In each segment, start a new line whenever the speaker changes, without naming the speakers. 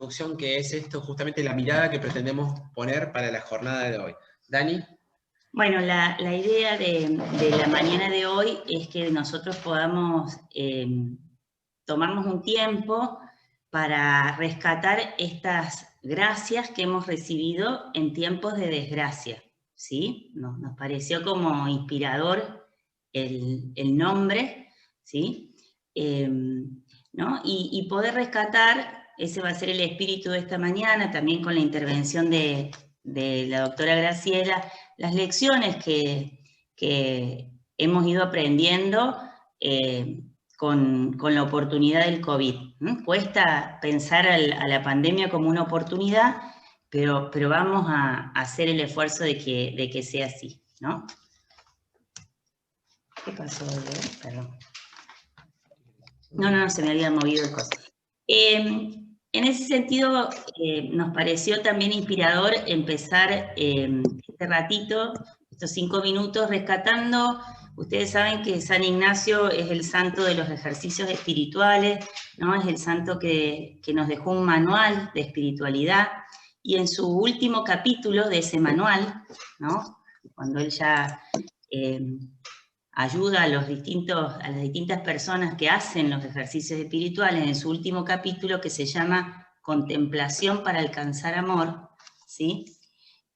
introducción, que es esto, justamente la mirada que pretendemos poner para la jornada de hoy. Dani.
Bueno, la idea de la mañana de hoy es que nosotros podamos tomarnos un tiempo para rescatar estas gracias que hemos recibido en tiempos de desgracia, ¿sí? Nos pareció como inspirador el nombre, ¿sí? ¿No? Y poder rescatar, ese va a ser el espíritu de esta mañana, también con la intervención de la doctora Graciela, las lecciones que hemos ido aprendiendo con la oportunidad del COVID. Cuesta pensar a la pandemia como una oportunidad, pero vamos a hacer el esfuerzo de que sea así, ¿no? ¿Qué pasó? Perdón. No, se me había movido el costo. En ese sentido, nos pareció también inspirador empezar este ratito, estos 5 minutos, rescatando. Ustedes saben que San Ignacio es el santo de los ejercicios espirituales, ¿no? Es el santo que nos dejó un manual de espiritualidad, y en su último capítulo de ese manual, ¿no? Cuando él ya ayuda a las distintas personas que hacen los ejercicios espirituales, en su último capítulo, que se llama Contemplación para alcanzar amor, ¿sí?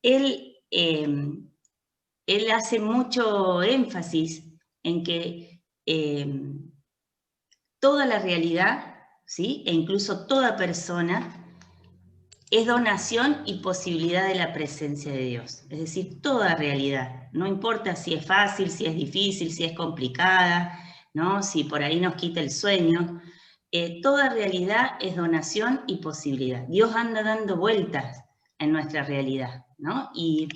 Él hace mucho énfasis en que toda la realidad, ¿sí? E incluso toda persona, es donación y posibilidad de la presencia de Dios. Es decir, toda realidad. No importa si es fácil, si es difícil, si es complicada, ¿no? Si por ahí nos quita el sueño. Toda realidad es donación y posibilidad. Dios anda dando vueltas en nuestra realidad, ¿no? Y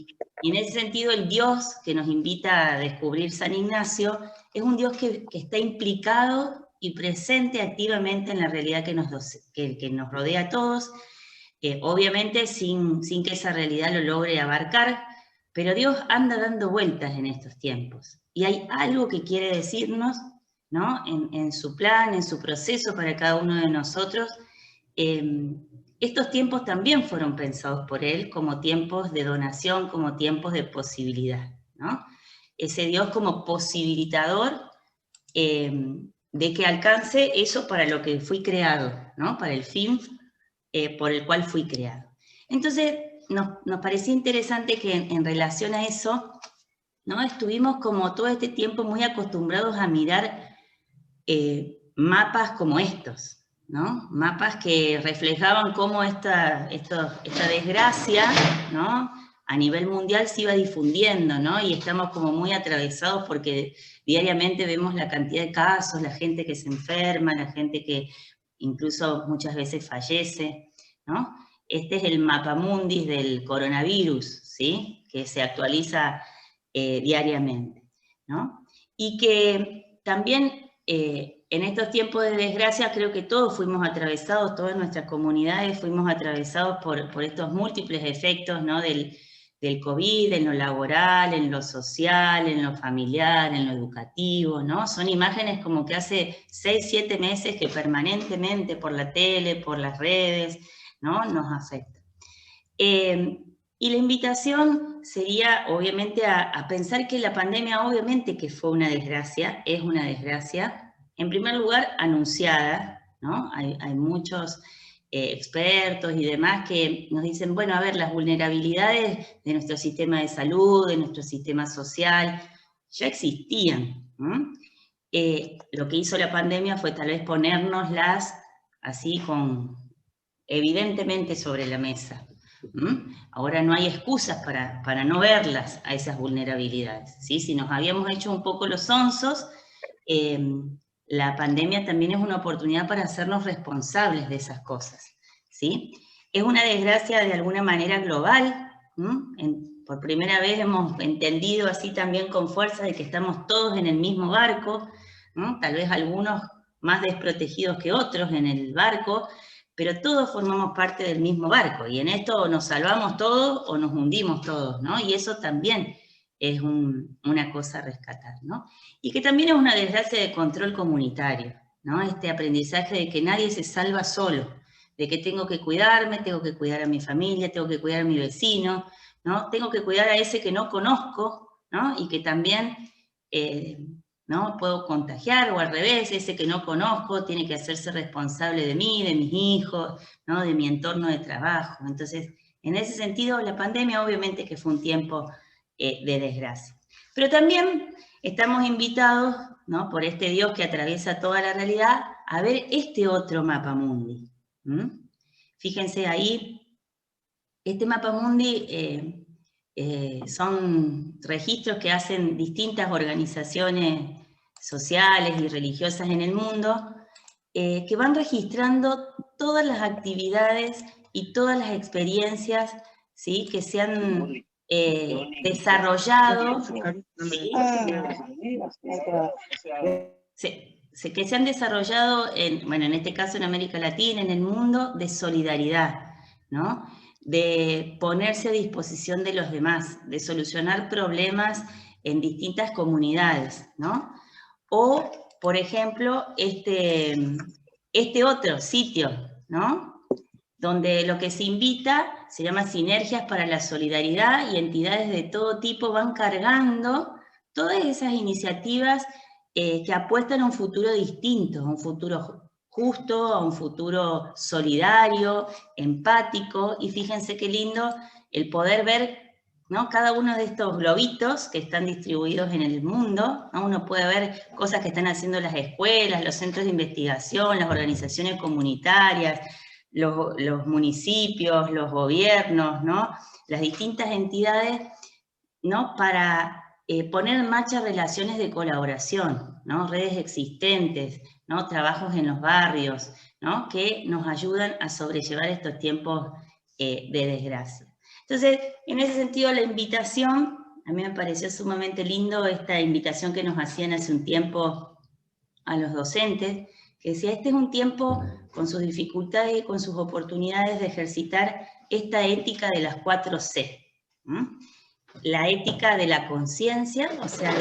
en ese sentido, el Dios que nos invita a descubrir San Ignacio es un Dios que está implicado y presente activamente en la realidad que nos rodea a todos, obviamente sin que esa realidad lo logre abarcar, pero Dios anda dando vueltas en estos tiempos. Y hay algo que quiere decirnos, ¿no? En su plan, en su proceso para cada uno de nosotros. Estos tiempos también fueron pensados por Él como tiempos de donación, como tiempos de posibilidad, ¿no? Ese Dios como posibilitador de que alcance eso para lo que fui creado, ¿no? Para el fin por el cual fui creado. Entonces, nos parecía interesante que en relación a eso, ¿no? Estuvimos como todo este tiempo muy acostumbrados a mirar mapas como estos, ¿no? Mapas que reflejaban cómo esta desgracia, ¿no? A nivel mundial se iba difundiendo, ¿no? Y estamos como muy atravesados porque diariamente vemos la cantidad de casos, la gente que se enferma, la gente que incluso muchas veces fallece, ¿no? Este es el mapamundis del coronavirus, ¿sí? Que se actualiza diariamente, ¿no? Y que también en estos tiempos de desgracia creo que todos fuimos atravesados, todas nuestras comunidades fuimos atravesados por estos múltiples efectos, ¿no? del COVID, en lo laboral, en lo social, en lo familiar, en lo educativo, ¿no? Son imágenes como que hace 6, 7 meses que permanentemente por la tele, por las redes, ¿no? Nos afecta. Y la invitación sería, obviamente, a pensar que la pandemia, obviamente que fue una desgracia, es una desgracia, en primer lugar, anunciada, ¿no? Hay muchos expertos y demás que nos dicen, bueno, a ver, las vulnerabilidades de nuestro sistema de salud, de nuestro sistema social, ya existían, ¿no? Lo que hizo la pandemia fue tal vez ponérnoslas así evidentemente sobre la mesa. Ahora no hay excusas para no verlas a esas vulnerabilidades, ¿sí? Si nos habíamos hecho un poco los sonsos, la pandemia también es una oportunidad para hacernos responsables de esas cosas, ¿sí? Es una desgracia de alguna manera global, por primera vez hemos entendido así también con fuerza de que estamos todos en el mismo barco, ¿no? Tal vez algunos más desprotegidos que otros en el barco, pero todos formamos parte del mismo barco, y en esto nos salvamos todos o nos hundimos todos, ¿no? Y eso también es una cosa a rescatar, ¿no? Y que también es una desgracia de control comunitario, ¿no? Este aprendizaje de que nadie se salva solo, de que tengo que cuidarme, tengo que cuidar a mi familia, tengo que cuidar a mi vecino, ¿no? Tengo que cuidar a ese que no conozco, ¿no? Y que también, ¿no? Puedo contagiar, o al revés, ese que no conozco tiene que hacerse responsable de mí, de mis hijos, ¿no? De mi entorno de trabajo. Entonces, en ese sentido, la pandemia obviamente que fue un tiempo de desgracia. Pero también estamos invitados, ¿no? Por este Dios que atraviesa toda la realidad, a ver este otro mapa mundi. Fíjense ahí, este mapa mundi son registros que hacen distintas organizaciones sociales y religiosas en el mundo, que van registrando todas las actividades y todas las experiencias, ¿sí? Que se han desarrollado, ¿sí? Que se han desarrollado, bueno, en este caso en América Latina, en el mundo, de solidaridad, ¿no? De ponerse a disposición de los demás, de solucionar problemas en distintas comunidades, ¿no? O, por ejemplo, este otro sitio, ¿no? Donde lo que se invita se llama Sinergias para la Solidaridad, y entidades de todo tipo van cargando todas esas iniciativas que apuestan a un futuro distinto, a un futuro justo, a un futuro solidario, empático, y fíjense qué lindo el poder ver, ¿no? Cada uno de estos globitos que están distribuidos en el mundo, ¿no? Uno puede ver cosas que están haciendo las escuelas, los centros de investigación, las organizaciones comunitarias, los municipios, los gobiernos, ¿no? Las distintas entidades, ¿no? Para poner en marcha relaciones de colaboración, ¿no? Redes existentes, ¿no? Trabajos en los barrios, ¿no? Que nos ayudan a sobrellevar estos tiempos de desgracia. Entonces, en ese sentido, la invitación, a mí me pareció sumamente lindo esta invitación que nos hacían hace un tiempo a los docentes, que decía, este es un tiempo con sus dificultades y con sus oportunidades de ejercitar esta ética de las 4 C. La ética de la conciencia, o sea,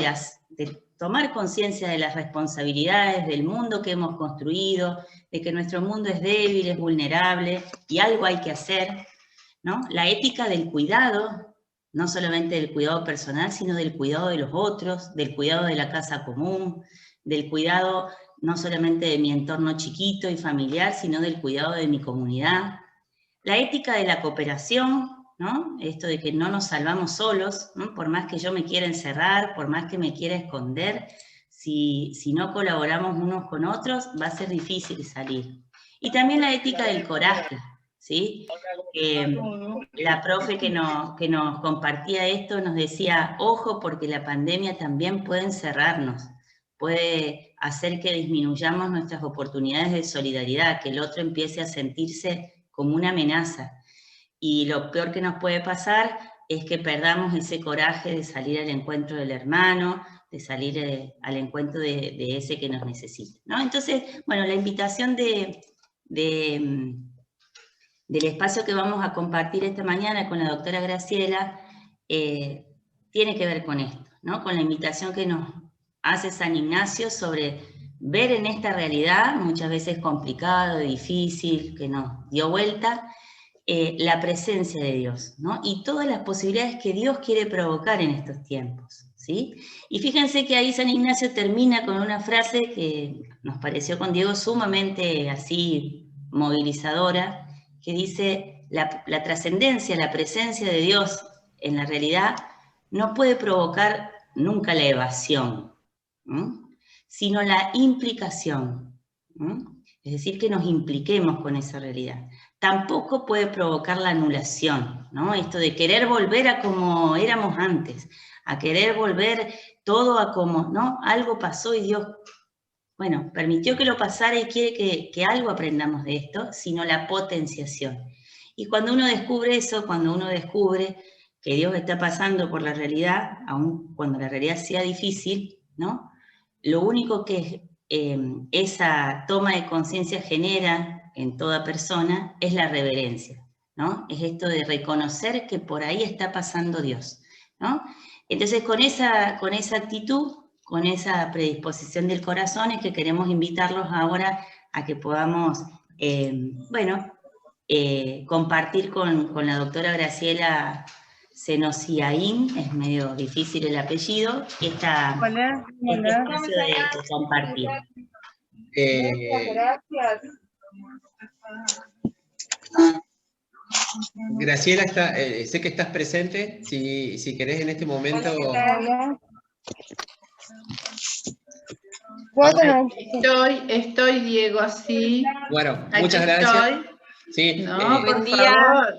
de tomar conciencia de las responsabilidades del mundo que hemos construido, de que nuestro mundo es débil, es vulnerable, y algo hay que hacer, ¿no? La ética del cuidado, no solamente del cuidado personal, sino del cuidado de los otros, del cuidado de la casa común, del cuidado no solamente de mi entorno chiquito y familiar, sino del cuidado de mi comunidad. La ética de la cooperación, ¿no? Esto de que no nos salvamos solos, ¿no? Por más que yo me quiera encerrar, por más que me quiera esconder, si no colaboramos unos con otros, va a ser difícil salir. Y también la ética del coraje, ¿sí? La profe que nos compartía esto nos decía, ojo, porque la pandemia también puede encerrarnos, puede hacer que disminuyamos nuestras oportunidades de solidaridad, que el otro empiece a sentirse como una amenaza. Y lo peor que nos puede pasar es que perdamos ese coraje de salir al encuentro del hermano, de salir al encuentro de ese que nos necesita, ¿no? Entonces, bueno, la invitación del espacio que vamos a compartir esta mañana con la doctora Graciela tiene que ver con esto, ¿no? Con la invitación que nos hace San Ignacio sobre ver en esta realidad, muchas veces complicado, difícil, que nos dio vuelta, la presencia de Dios, ¿no? Y todas las posibilidades que Dios quiere provocar en estos tiempos, ¿sí? Y fíjense que ahí San Ignacio termina con una frase que nos pareció con Diego sumamente así movilizadora, que dice, la trascendencia, la presencia de Dios en la realidad no puede provocar nunca la evasión, sino la implicación, es decir, que nos impliquemos con esa realidad. Tampoco puede provocar la anulación, ¿no? Esto de querer volver a como éramos antes, a querer volver todo a como, ¿no? Algo pasó y Dios, bueno, permitió que lo pasara y quiere que algo aprendamos de esto, sino la potenciación. Y cuando uno descubre eso, cuando uno descubre que Dios está pasando por la realidad, aun cuando la realidad sea difícil, ¿no? Lo único que esa toma de conciencia genera en toda persona es la reverencia, ¿no? Es esto de reconocer que por ahí está pasando Dios, ¿no? Entonces, con esa actitud, con esa predisposición del corazón, es que queremos invitarlos ahora a que podamos, bueno, compartir con la doctora Graciela Senosiaín, es medio difícil el apellido, este espacio de compartir.
Gracias.
Graciela, sé que estás presente, si querés en este momento...
Estoy, Diego, sí.
Bueno,
Aquí
muchas gracias.
estoy.
Sí,
No, por favor.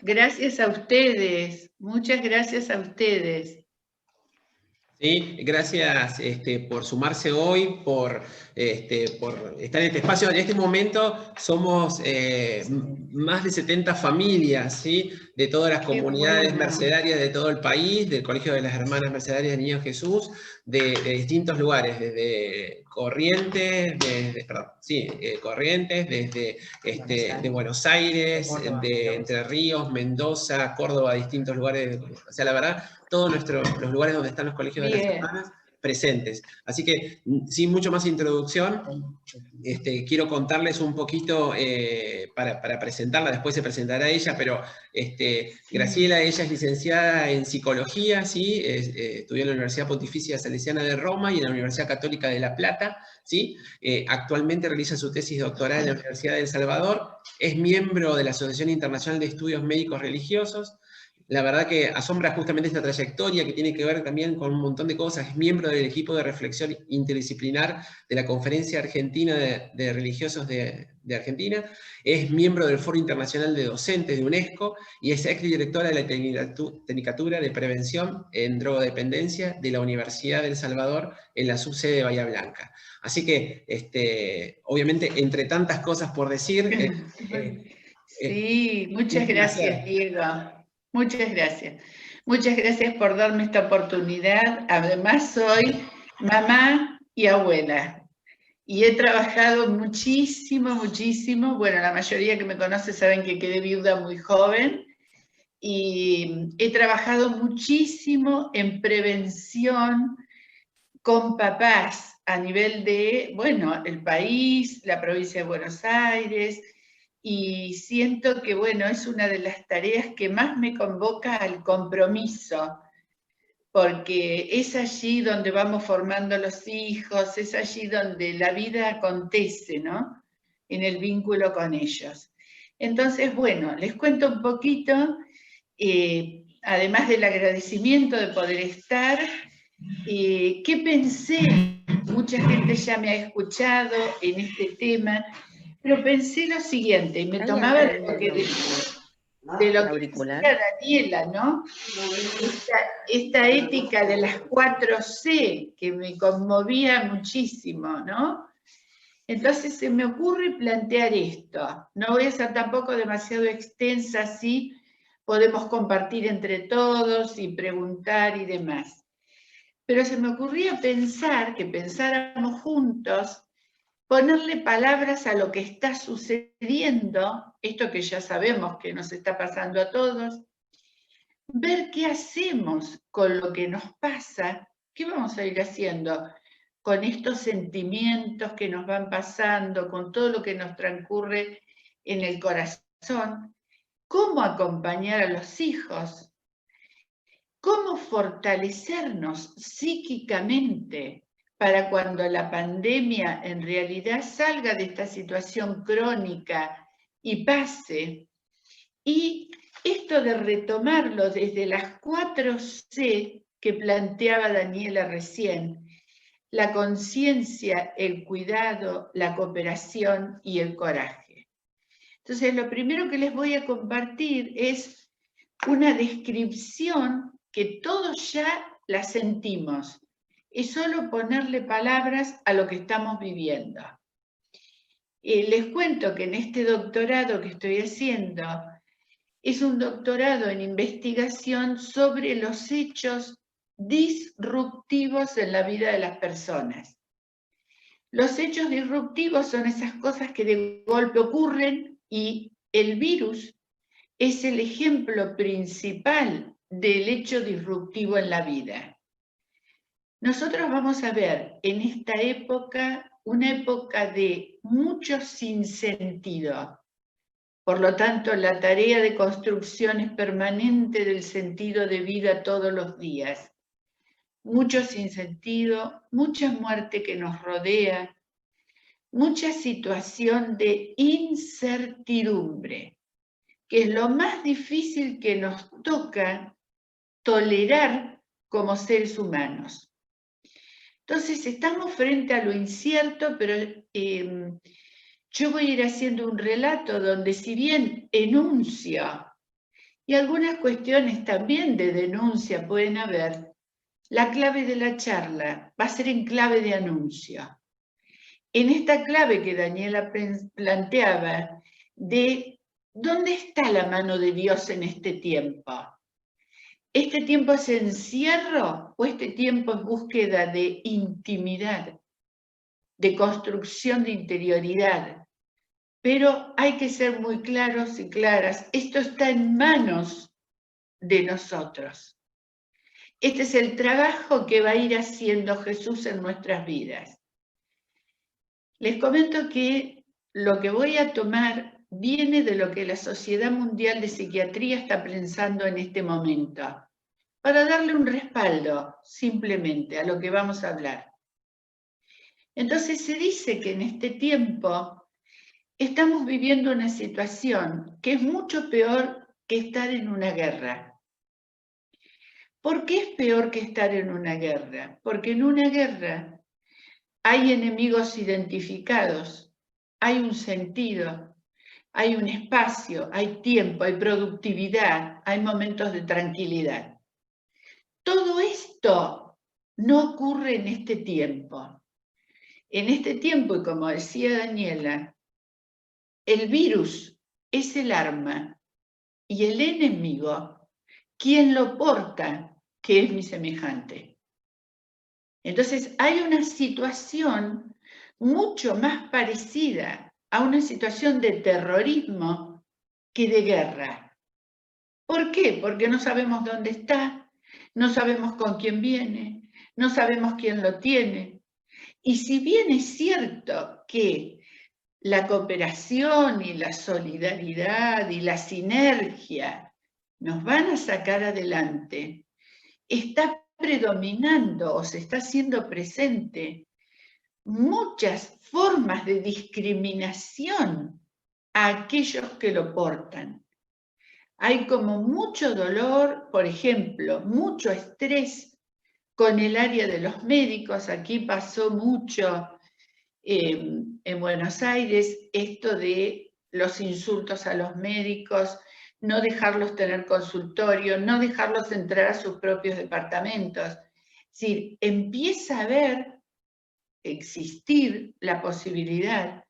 Gracias a ustedes, muchas gracias a ustedes.
Sí, gracias por sumarse hoy, por estar en este espacio. En este momento somos más de 70 familias, ¿sí? De todas las comunidades mercedarias de todo el país, del Colegio de las Hermanas Mercedarias del Niño Jesús, de distintos lugares, desde Corrientes, Corrientes, desde de Buenos Aires, de Entre Ríos, Mendoza, Córdoba, distintos lugares. O sea, la verdad, todos los lugares donde están los colegios de las hermanas presentes. Así que, sin mucho más introducción, quiero contarles un poquito para presentarla, después se presentará ella, pero Graciela, ella es licenciada en Psicología, ¿sí? Estudió en la Universidad Pontificia Salesiana de Roma y en la Universidad Católica de La Plata, ¿sí? Actualmente realiza su tesis doctoral en la Universidad de El Salvador, es miembro de la Asociación Internacional de Estudios Médicos Religiosos. La verdad que asombra justamente esta trayectoria que tiene que ver también con un montón de cosas. Es miembro del equipo de reflexión interdisciplinar de la Conferencia Argentina de Religiosos de Argentina, es miembro del Foro Internacional de Docentes de UNESCO y es exdirectora de la Tecnicatura de Prevención en Drogodependencia de la Universidad de El Salvador en la subsede de Bahía Blanca. Así que, obviamente, entre tantas cosas por decir...
sí, muchas gracias, Diego. Muchas gracias. Muchas gracias por darme esta oportunidad. Además, soy mamá y abuela. Y he trabajado muchísimo, muchísimo. Bueno, la mayoría que me conoce saben que quedé viuda muy joven. Y he trabajado muchísimo en prevención con papás a nivel de, bueno, el país, la provincia de Buenos Aires, y siento que, bueno, es una de las tareas que más me convoca al compromiso, porque es allí donde vamos formando los hijos, es allí donde la vida acontece, ¿no? En el vínculo con ellos. Entonces, bueno, les cuento un poquito, además del agradecimiento de poder estar, ¿qué pensé? Mucha gente ya me ha escuchado en este tema, pero pensé lo siguiente, y me tomaba de lo que decía Daniela, ¿no? Esta ética de las 4C que me conmovía muchísimo, ¿no? Entonces se me ocurre plantear esto. No voy a ser tampoco demasiado extensa, sí, podemos compartir entre todos y preguntar y demás. Pero se me ocurría pensar, que pensáramos juntos, ponerle palabras a lo que está sucediendo, esto que ya sabemos que nos está pasando a todos, ver qué hacemos con lo que nos pasa, qué vamos a ir haciendo con estos sentimientos que nos van pasando, con todo lo que nos transcurre en el corazón, cómo acompañar a los hijos, cómo fortalecernos psíquicamente para cuando la pandemia en realidad salga de esta situación crónica y pase. Y esto de retomarlo desde las 4C que planteaba Daniela recién, la conciencia, el cuidado, la cooperación y el coraje. Entonces, lo primero que les voy a compartir es una descripción que todos ya la sentimos. Es solo ponerle palabras a lo que estamos viviendo. Les cuento que en este doctorado que estoy haciendo, es un doctorado en investigación sobre los hechos disruptivos en la vida de las personas. Los hechos disruptivos son esas cosas que de golpe ocurren y el virus es el ejemplo principal del hecho disruptivo en la vida. Nosotros vamos a ver en esta época una época de mucho sinsentido. Por lo tanto, la tarea de construcción es permanente del sentido de vida todos los días. Mucho sinsentido, mucha muerte que nos rodea, mucha situación de incertidumbre, que es lo más difícil que nos toca tolerar como seres humanos. Entonces, estamos frente a lo incierto, pero yo voy a ir haciendo un relato donde, si bien enuncio, y algunas cuestiones también de denuncia pueden haber, la clave de la charla va a ser en clave de anuncio. En esta clave que Daniela planteaba de ¿dónde está la mano de Dios en este tiempo? ¿Este tiempo es encierro o este tiempo es búsqueda de intimidad, de construcción de interioridad? Pero hay que ser muy claros y claras. Esto está en manos de nosotros. Este es el trabajo que va a ir haciendo Jesús en nuestras vidas. Les comento que lo que voy a tomar viene de lo que la Sociedad Mundial de Psiquiatría está pensando en este momento, para darle un respaldo simplemente a lo que vamos a hablar. Entonces se dice que en este tiempo estamos viviendo una situación que es mucho peor que estar en una guerra. ¿Por qué es peor que estar en una guerra? Porque en una guerra hay enemigos identificados, hay un sentido, hay un espacio, hay tiempo, hay productividad, hay momentos de tranquilidad. Todo esto no ocurre en este tiempo. En este tiempo, y como decía Daniela, el virus es el arma y el enemigo, quien lo porta, que es mi semejante. Entonces hay una situación mucho más parecida a una situación de terrorismo que de guerra. ¿Por qué? Porque no sabemos dónde está, no sabemos con quién viene, no sabemos quién lo tiene. Y si bien es cierto que la cooperación y la solidaridad y la sinergia nos van a sacar adelante, está predominando o se está haciendo presente muchas formas de discriminación a aquellos que lo portan. Hay como mucho dolor, por ejemplo, mucho estrés con el área de los médicos. Aquí pasó mucho en Buenos Aires esto de los insultos a los médicos, no dejarlos tener consultorio, no dejarlos entrar a sus propios departamentos. Es decir, empieza a existir la posibilidad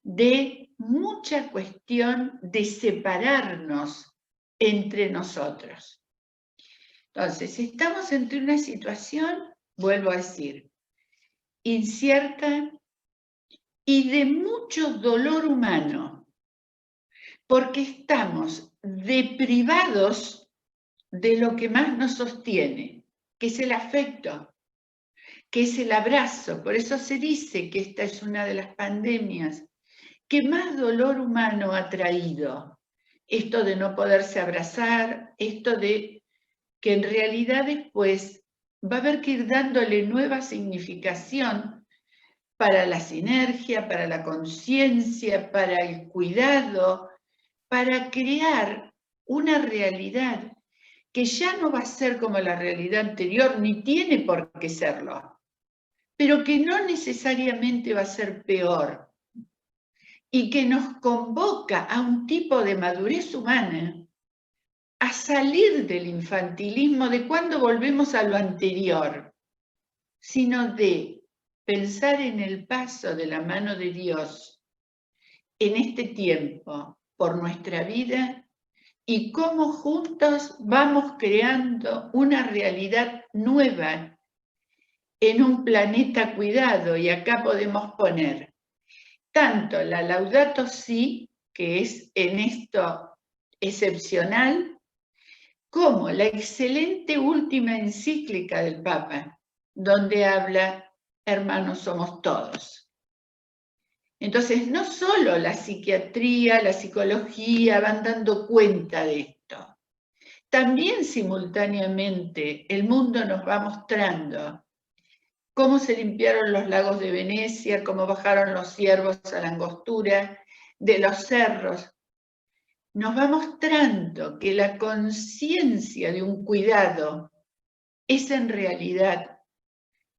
de mucha cuestión de separarnos entre nosotros. Entonces, estamos entre una situación, vuelvo a decir, incierta y de mucho dolor humano, porque estamos deprivados de lo que más nos sostiene, que es el afecto, que es el abrazo. Por eso se dice que esta es una de las pandemias que más dolor humano ha traído. Esto de no poderse abrazar, esto de que en realidad después va a haber que ir dándole nueva significación para la sinergia, para la conciencia, para el cuidado, para crear una realidad que ya no va a ser como la realidad anterior, ni tiene por qué serlo, pero que no necesariamente va a ser peor, y que nos convoca a un tipo de madurez humana, a salir del infantilismo de cuando volvemos a lo anterior, sino de pensar en el paso de la mano de Dios en este tiempo por nuestra vida y cómo juntos vamos creando una realidad nueva en un planeta cuidado. Y acá podemos poner tanto la Laudato Si, que es en esto excepcional, como la excelente última encíclica del Papa, donde habla, hermanos somos todos. Entonces, no solo la psiquiatría, la psicología van dando cuenta de esto, también simultáneamente el mundo nos va mostrando cómo se limpiaron los lagos de Venecia, cómo bajaron los ciervos a la angostura de los cerros. Nos va mostrando que la conciencia de un cuidado es en realidad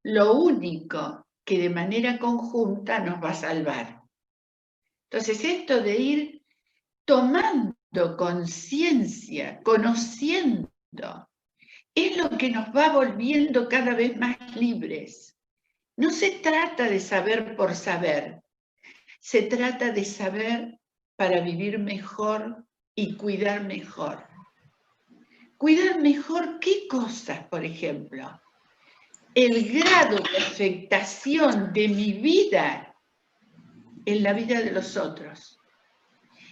lo único que de manera conjunta nos va a salvar. Entonces, esto de ir tomando conciencia, conociendo, es lo que nos va volviendo cada vez más libres. No se trata de saber por saber, se trata de saber para vivir mejor y cuidar mejor. Cuidar mejor, ¿qué cosas, por ejemplo? El grado de afectación de mi vida en la vida de los otros.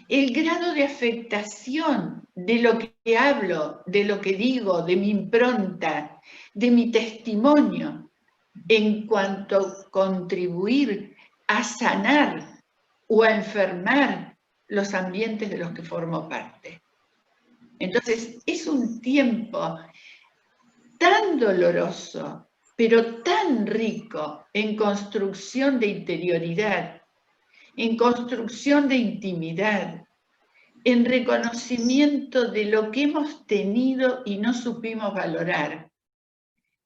El grado de afectación de lo que hablo, de lo que digo, de mi impronta, de mi testimonio, en cuanto a contribuir a sanar o a enfermar los ambientes de los que formo parte. Entonces, es un tiempo tan doloroso, pero tan rico en construcción de interioridad, en construcción de intimidad, en reconocimiento de lo que hemos tenido y no supimos valorar,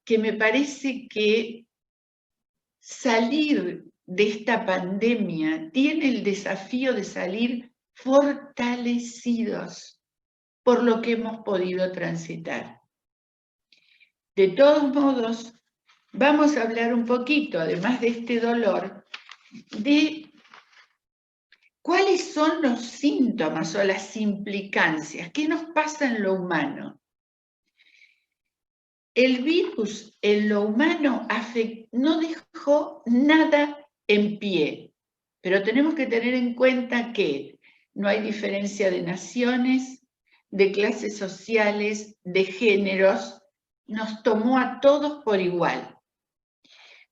que me parece que salir de esta pandemia tiene el desafío de salir fortalecidos por lo que hemos podido transitar. De todos modos, vamos a hablar un poquito, además de este dolor, de cuáles son los síntomas o las implicancias, qué nos pasa en lo humano. El virus en lo humano no dejó nada en pie, pero tenemos que tener en cuenta que no hay diferencia de naciones, de clases sociales, de géneros, nos tomó a todos por igual,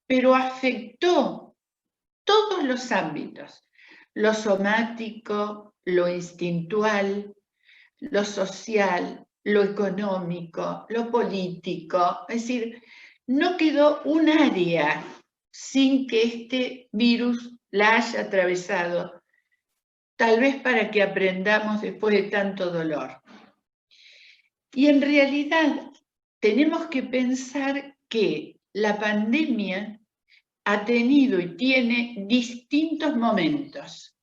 pero afectó todos los ámbitos, lo somático, lo instintual, lo social, lo económico, lo político, es decir, no quedó un área sin que este virus la haya atravesado, tal vez para que aprendamos después de tanto dolor. Y en realidad tenemos que pensar que la pandemia ha tenido y tiene distintos momentos.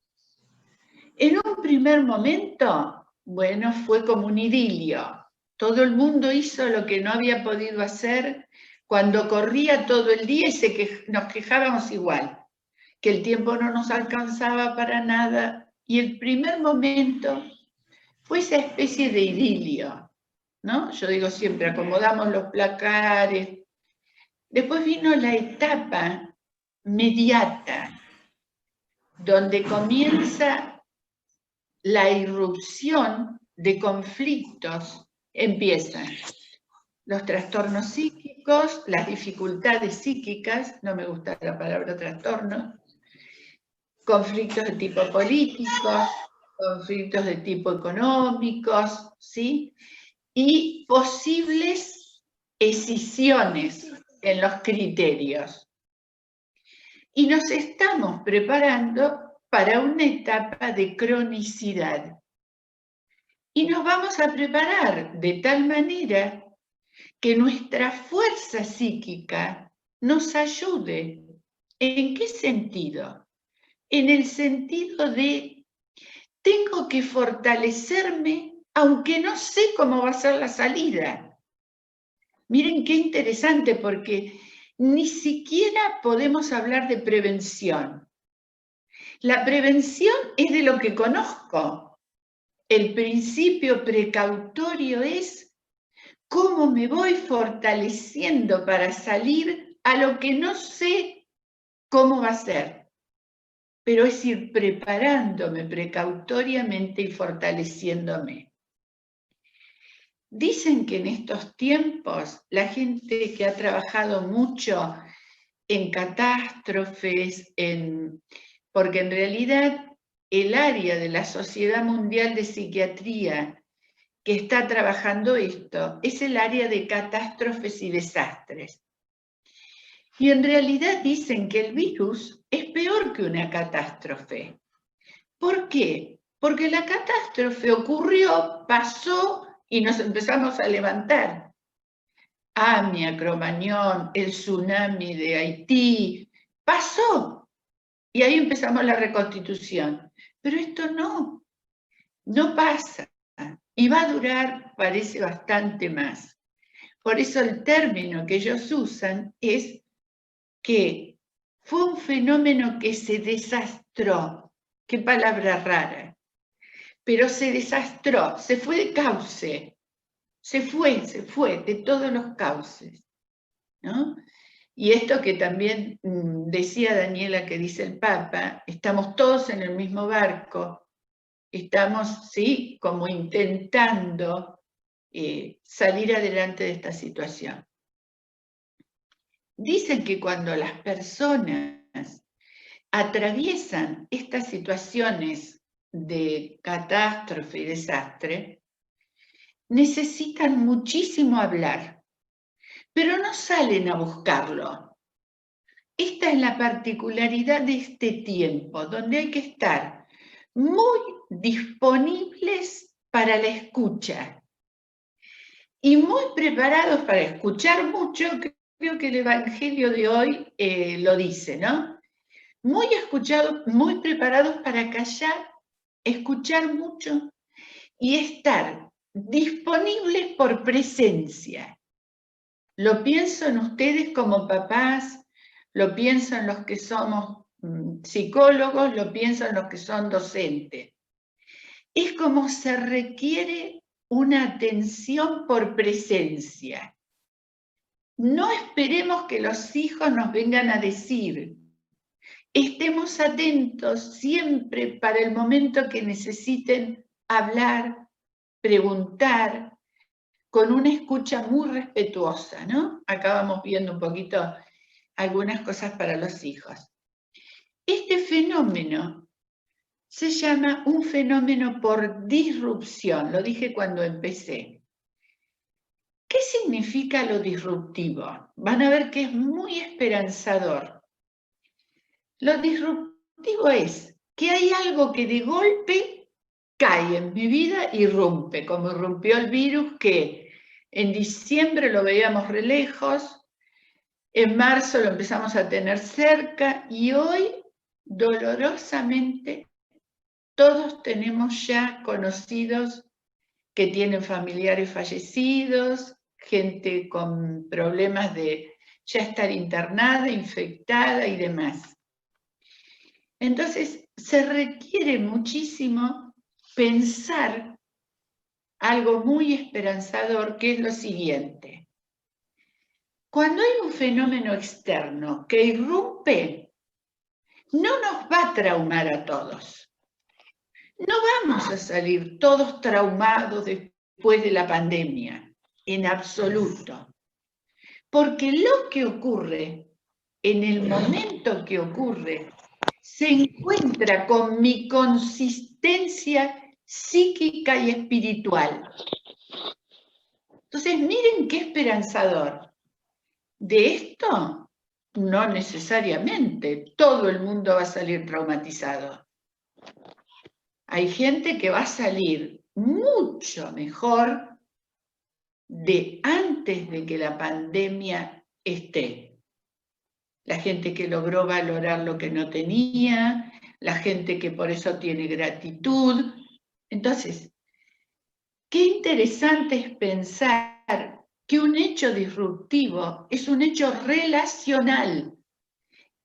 En un primer momento, bueno, fue como un idilio. Todo el mundo hizo lo que no había podido hacer cuando corría todo el día y nos quejábamos igual, que el tiempo no nos alcanzaba para nada. Y el primer momento fue esa especie de idilio, ¿no? Yo digo siempre, acomodamos los placares. Después vino la etapa mediata, donde comienza la irrupción de conflictos, empiezan los trastornos psíquicos, las dificultades psíquicas, no me gusta la palabra trastorno, conflictos de tipo político, conflictos de tipo económicos, ¿sí? Y posibles escisiones en los criterios. Y nos estamos preparando para una etapa de cronicidad. Y nos vamos a preparar de tal manera que nuestra fuerza psíquica nos ayude. ¿En qué sentido? En el sentido de tengo que fortalecerme aunque no sé cómo va a ser la salida. Miren qué interesante, porque ni siquiera podemos hablar de prevención. La prevención es de lo que conozco. El principio precautorio es cómo me voy fortaleciendo para salir a lo que no sé cómo va a ser. Pero es ir preparándome precautoriamente y fortaleciéndome. Dicen que en estos tiempos la gente que ha trabajado mucho en catástrofes, porque en realidad el área de la Sociedad Mundial de Psiquiatría que está trabajando esto es el área de catástrofes y desastres. Y en realidad dicen que el virus es peor que una catástrofe. ¿Por qué? Porque la catástrofe ocurrió, pasó y nos empezamos a levantar. Amia, Cromañón, el tsunami de Haití, pasó. Y ahí empezamos la reconstitución. Pero esto no pasa. Y va a durar, parece, bastante más. Por eso el término que ellos usan es que fue un fenómeno que se desastró. Qué palabra rara. Pero se desastró, se fue de cauce. Se fue de todos los cauces, ¿no? Y esto que también decía Daniela, que dice el Papa, estamos todos en el mismo barco, estamos, sí, como intentando salir adelante de esta situación. Dicen que cuando las personas atraviesan estas situaciones de catástrofe y desastre, necesitan muchísimo hablar, pero no salen a buscarlo. Esta es la particularidad de este tiempo, donde hay que estar muy disponibles para la escucha y muy preparados para escuchar mucho. Creo que el Evangelio de hoy lo dice, ¿no? Muy escuchados, muy preparados para callar, escuchar mucho y estar disponibles por presencia. Lo pienso en ustedes como papás, lo pienso en los que somos psicólogos, lo pienso en los que son docentes. Es como se requiere una atención por presencia. No esperemos que los hijos nos vengan a decir. Estemos atentos siempre para el momento que necesiten hablar, preguntar, con una escucha muy respetuosa, ¿no? Acá vamos viendo un poquito algunas cosas para los hijos. Este fenómeno se llama un fenómeno por disrupción, lo dije cuando empecé. ¿Qué significa lo disruptivo? Van a ver que es muy esperanzador. Lo disruptivo es que hay algo que de golpe cae en mi vida y irrumpe, como irrumpió el virus, que en diciembre lo veíamos re lejos, en marzo lo empezamos a tener cerca y hoy, dolorosamente, todos tenemos ya conocidos que tienen familiares fallecidos, gente con problemas de ya estar internada, infectada y demás. Entonces, se requiere muchísimo pensar algo muy esperanzador, que es lo siguiente. Cuando hay un fenómeno externo que irrumpe, no nos va a traumar a todos. No vamos a salir todos traumados después de la pandemia, en absoluto. Porque lo que ocurre, en el momento que ocurre, se encuentra con mi consistencia psíquica y espiritual. Entonces, miren qué esperanzador. De esto, no necesariamente todo el mundo va a salir traumatizado. Hay gente que va a salir mucho mejor de antes de que la pandemia esté. La gente que logró valorar lo que no tenía, la gente que por eso tiene gratitud. Entonces, qué interesante es pensar que un hecho disruptivo es un hecho relacional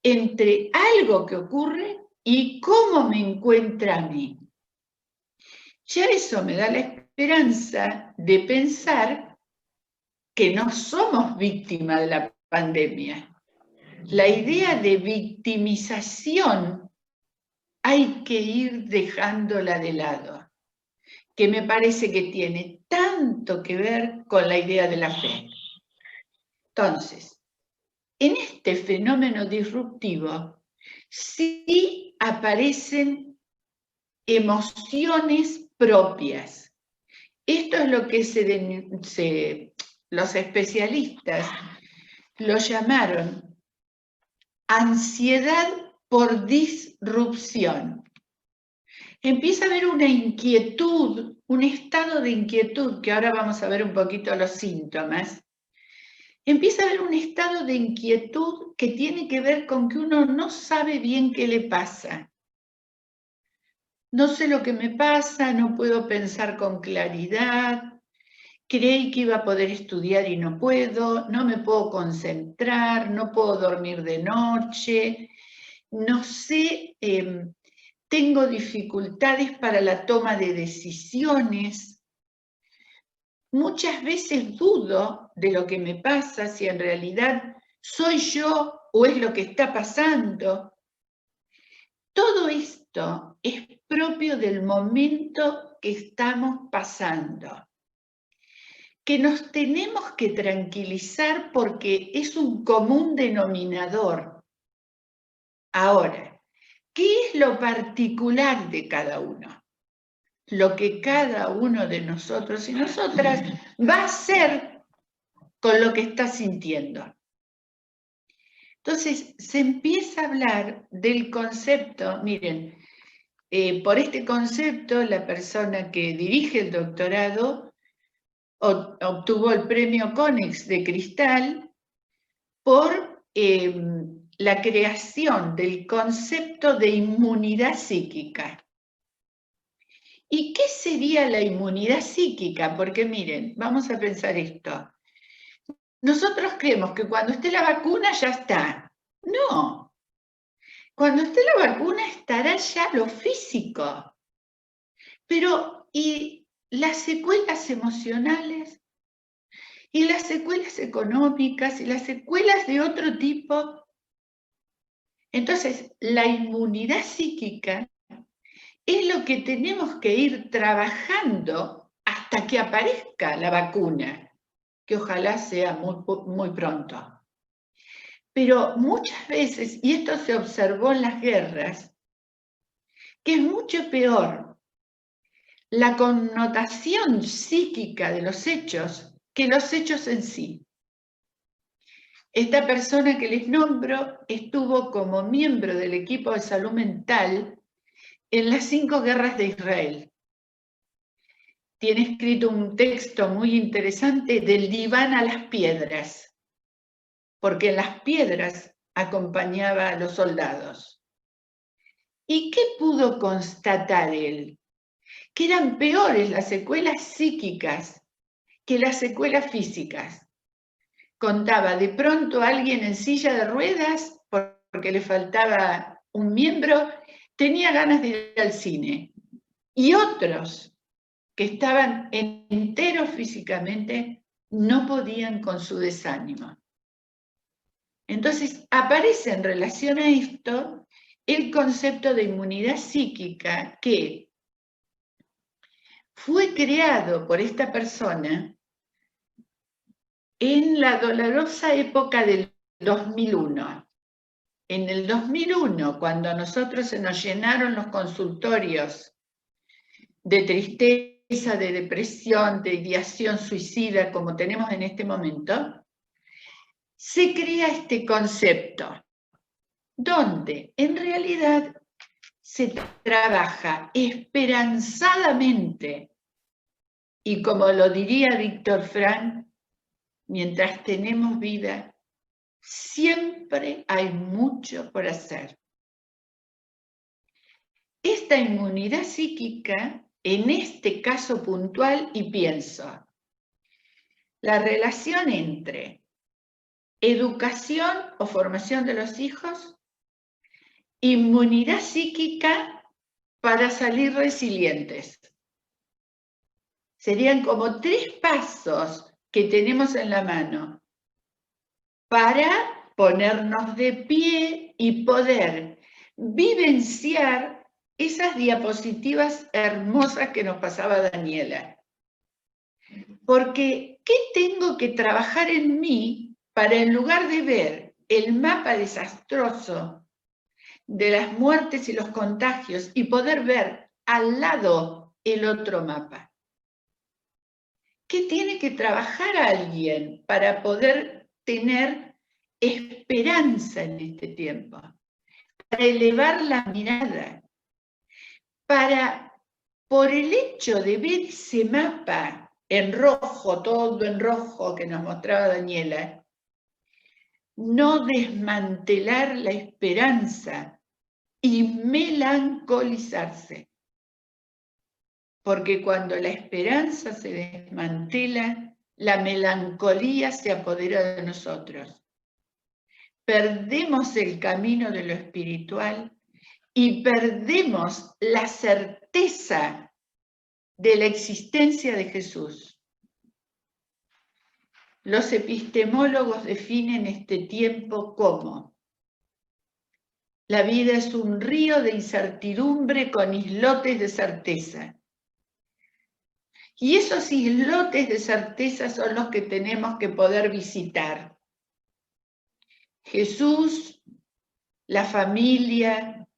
entre algo que ocurre y cómo me encuentra a mí. Ya eso me da la esperanza de pensar que no somos víctimas de la pandemia. La idea de victimización hay que ir dejándola de lado, que me parece que tiene tanto que ver con la idea de la fe. Entonces, en este fenómeno disruptivo, sí aparecen emociones propias. Esto es lo que los especialistas lo llamaron ansiedad por disrupción. Empieza a haber una inquietud, un estado de inquietud, que ahora vamos a ver un poquito los síntomas. Empieza a haber un estado de inquietud que tiene que ver con que uno no sabe bien qué le pasa. No sé lo que me pasa, no puedo pensar con claridad, creí que iba a poder estudiar y no puedo, no me puedo concentrar, no puedo dormir de noche, no sé, tengo dificultades para la toma de decisiones. Muchas veces dudo de lo que me pasa, si en realidad soy yo o es lo que está pasando. Todo esto es propio del momento que estamos pasando, que nos tenemos que tranquilizar porque es un común denominador. Ahora, ¿qué es lo particular de cada uno? Lo que cada uno de nosotros y nosotras va a hacer con lo que está sintiendo. Entonces, se empieza a hablar del concepto, miren, por este concepto, la persona que dirige el doctorado obtuvo el premio Konex de Cristal por la creación del concepto de inmunidad psíquica. ¿Y qué sería la inmunidad psíquica? Porque miren, vamos a pensar esto. Nosotros creemos que cuando esté la vacuna ya está. No. Cuando esté la vacuna estará ya lo físico. Pero, ¿y las secuelas emocionales? ¿Y las secuelas económicas? ¿Y las secuelas de otro tipo? Entonces, la inmunidad psíquica es lo que tenemos que ir trabajando hasta que aparezca la vacuna, que ojalá sea muy pronto. Pero muchas veces, y esto se observó en las guerras, que es mucho peor la connotación psíquica de los hechos que los hechos en sí. Esta persona que les nombro estuvo como miembro del equipo de salud mental en las 5 guerras de Israel. Tiene escrito un texto muy interesante del diván a las piedras, porque en las piedras acompañaba a los soldados. ¿Y qué pudo constatar él? Que eran peores las secuelas psíquicas que las secuelas físicas. Contaba de pronto a alguien en silla de ruedas porque le faltaba un miembro, tenía ganas de ir al cine. Y otros que estaban enteros físicamente no podían con su desánimo. Entonces aparece en relación a esto el concepto de inmunidad psíquica que fue creado por esta persona en la dolorosa época del 2001. En el 2001, cuando a nosotros se nos llenaron los consultorios de tristeza, de depresión, de ideación suicida, como tenemos en este momento, se crea este concepto, donde en realidad se trabaja esperanzadamente, y como lo diría Víctor Frank, mientras tenemos vida, siempre hay mucho por hacer. Esta inmunidad psíquica, en este caso puntual, y pienso, la relación entre educación o formación de los hijos, inmunidad psíquica para salir resilientes. Serían como 3 pasos que tenemos en la mano para ponernos de pie y poder vivenciar esas diapositivas hermosas que nos pasaba Daniela. Porque, ¿qué tengo que trabajar en mí para, en lugar de ver el mapa desastroso de las muertes y los contagios y poder ver al lado el otro mapa. ¿Qué tiene que trabajar alguien para poder tener esperanza en este tiempo? Para elevar la mirada, para, por el hecho de ver ese mapa en rojo, todo en rojo que nos mostraba Daniela, no desmantelar la esperanza y melancolizarse. Porque cuando la esperanza se desmantela, la melancolía se apodera de nosotros. Perdemos el camino de lo espiritual y perdemos la certeza de la existencia de Jesús. Los epistemólogos definen este tiempo como: la vida es un río de incertidumbre con islotes de certeza. Y esos islotes de certeza son los que tenemos que poder visitar. Jesús, la familia,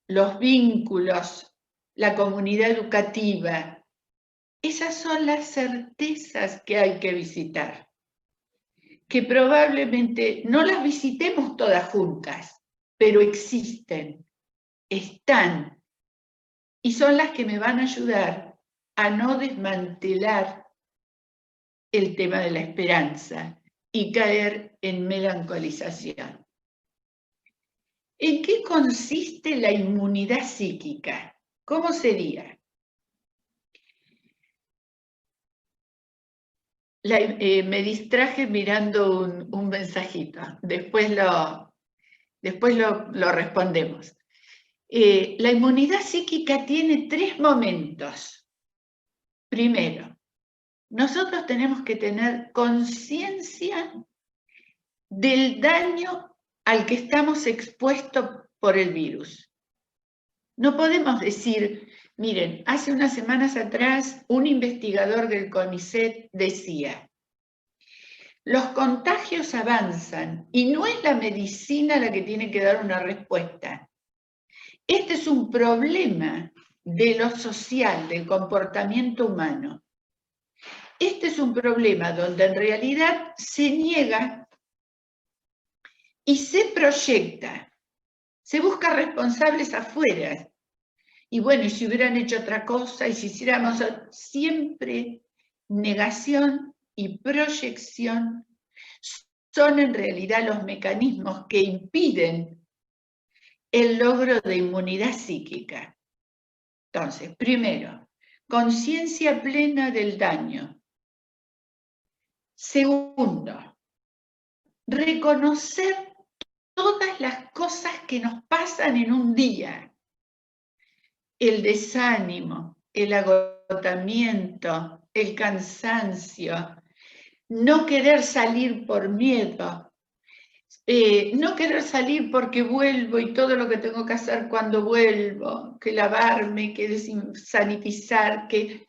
los vínculos, la comunidad educativa. Esas son las certezas que hay que visitar. Que probablemente no las visitemos todas juntas, pero existen, están, y son las que me van a ayudar a no desmantelar el tema de la esperanza y caer en melancolización. ¿En qué consiste la inmunidad psíquica? ¿Cómo sería? Me distraje mirando un mensajito, después lo respondemos. La inmunidad psíquica tiene 3 momentos. Primero, nosotros tenemos que tener conciencia del daño al que estamos expuestos por el virus. No podemos decir, miren, hace unas semanas atrás un investigador del CONICET decía: los contagios avanzan y no es la medicina la que tiene que dar una respuesta. Este es un problema de lo social, del comportamiento humano. Este es un problema donde en realidad se niega y se proyecta, se busca responsables afuera. Y bueno, y si hubieran hecho otra cosa, y si hiciéramos siempre negación y proyección, son en realidad los mecanismos que impiden el logro de inmunidad psíquica. Entonces, primero, conciencia plena del daño. Segundo, reconocer todas las cosas que nos pasan en un día. El desánimo, el agotamiento, el cansancio, no querer salir por miedo, no querer salir porque vuelvo y todo lo que tengo que hacer cuando vuelvo, que lavarme, que desanitizar, que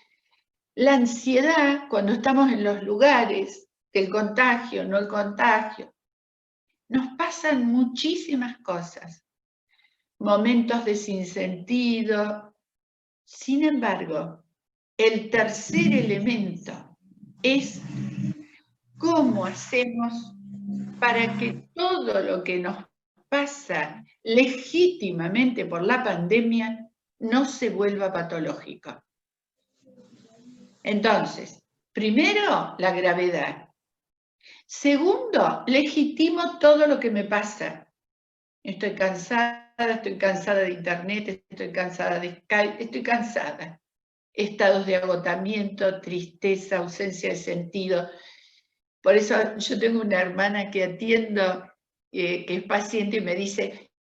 la ansiedad cuando estamos en los lugares, que el contagio, no el contagio. Nos pasan muchísimas cosas, momentos de sinsentido. Sin embargo, el tercer elemento es cómo hacemos para que todo lo que nos pasa legítimamente por la pandemia no se vuelva patológico. Entonces, primero, la gravedad. Segundo, legitimo todo lo que me pasa. Estoy cansada de internet, estoy cansada de Skype, estoy cansada. Estados de agotamiento, tristeza, ausencia de sentido. Por eso yo tengo una hermana que atiendo, que es paciente y me dice,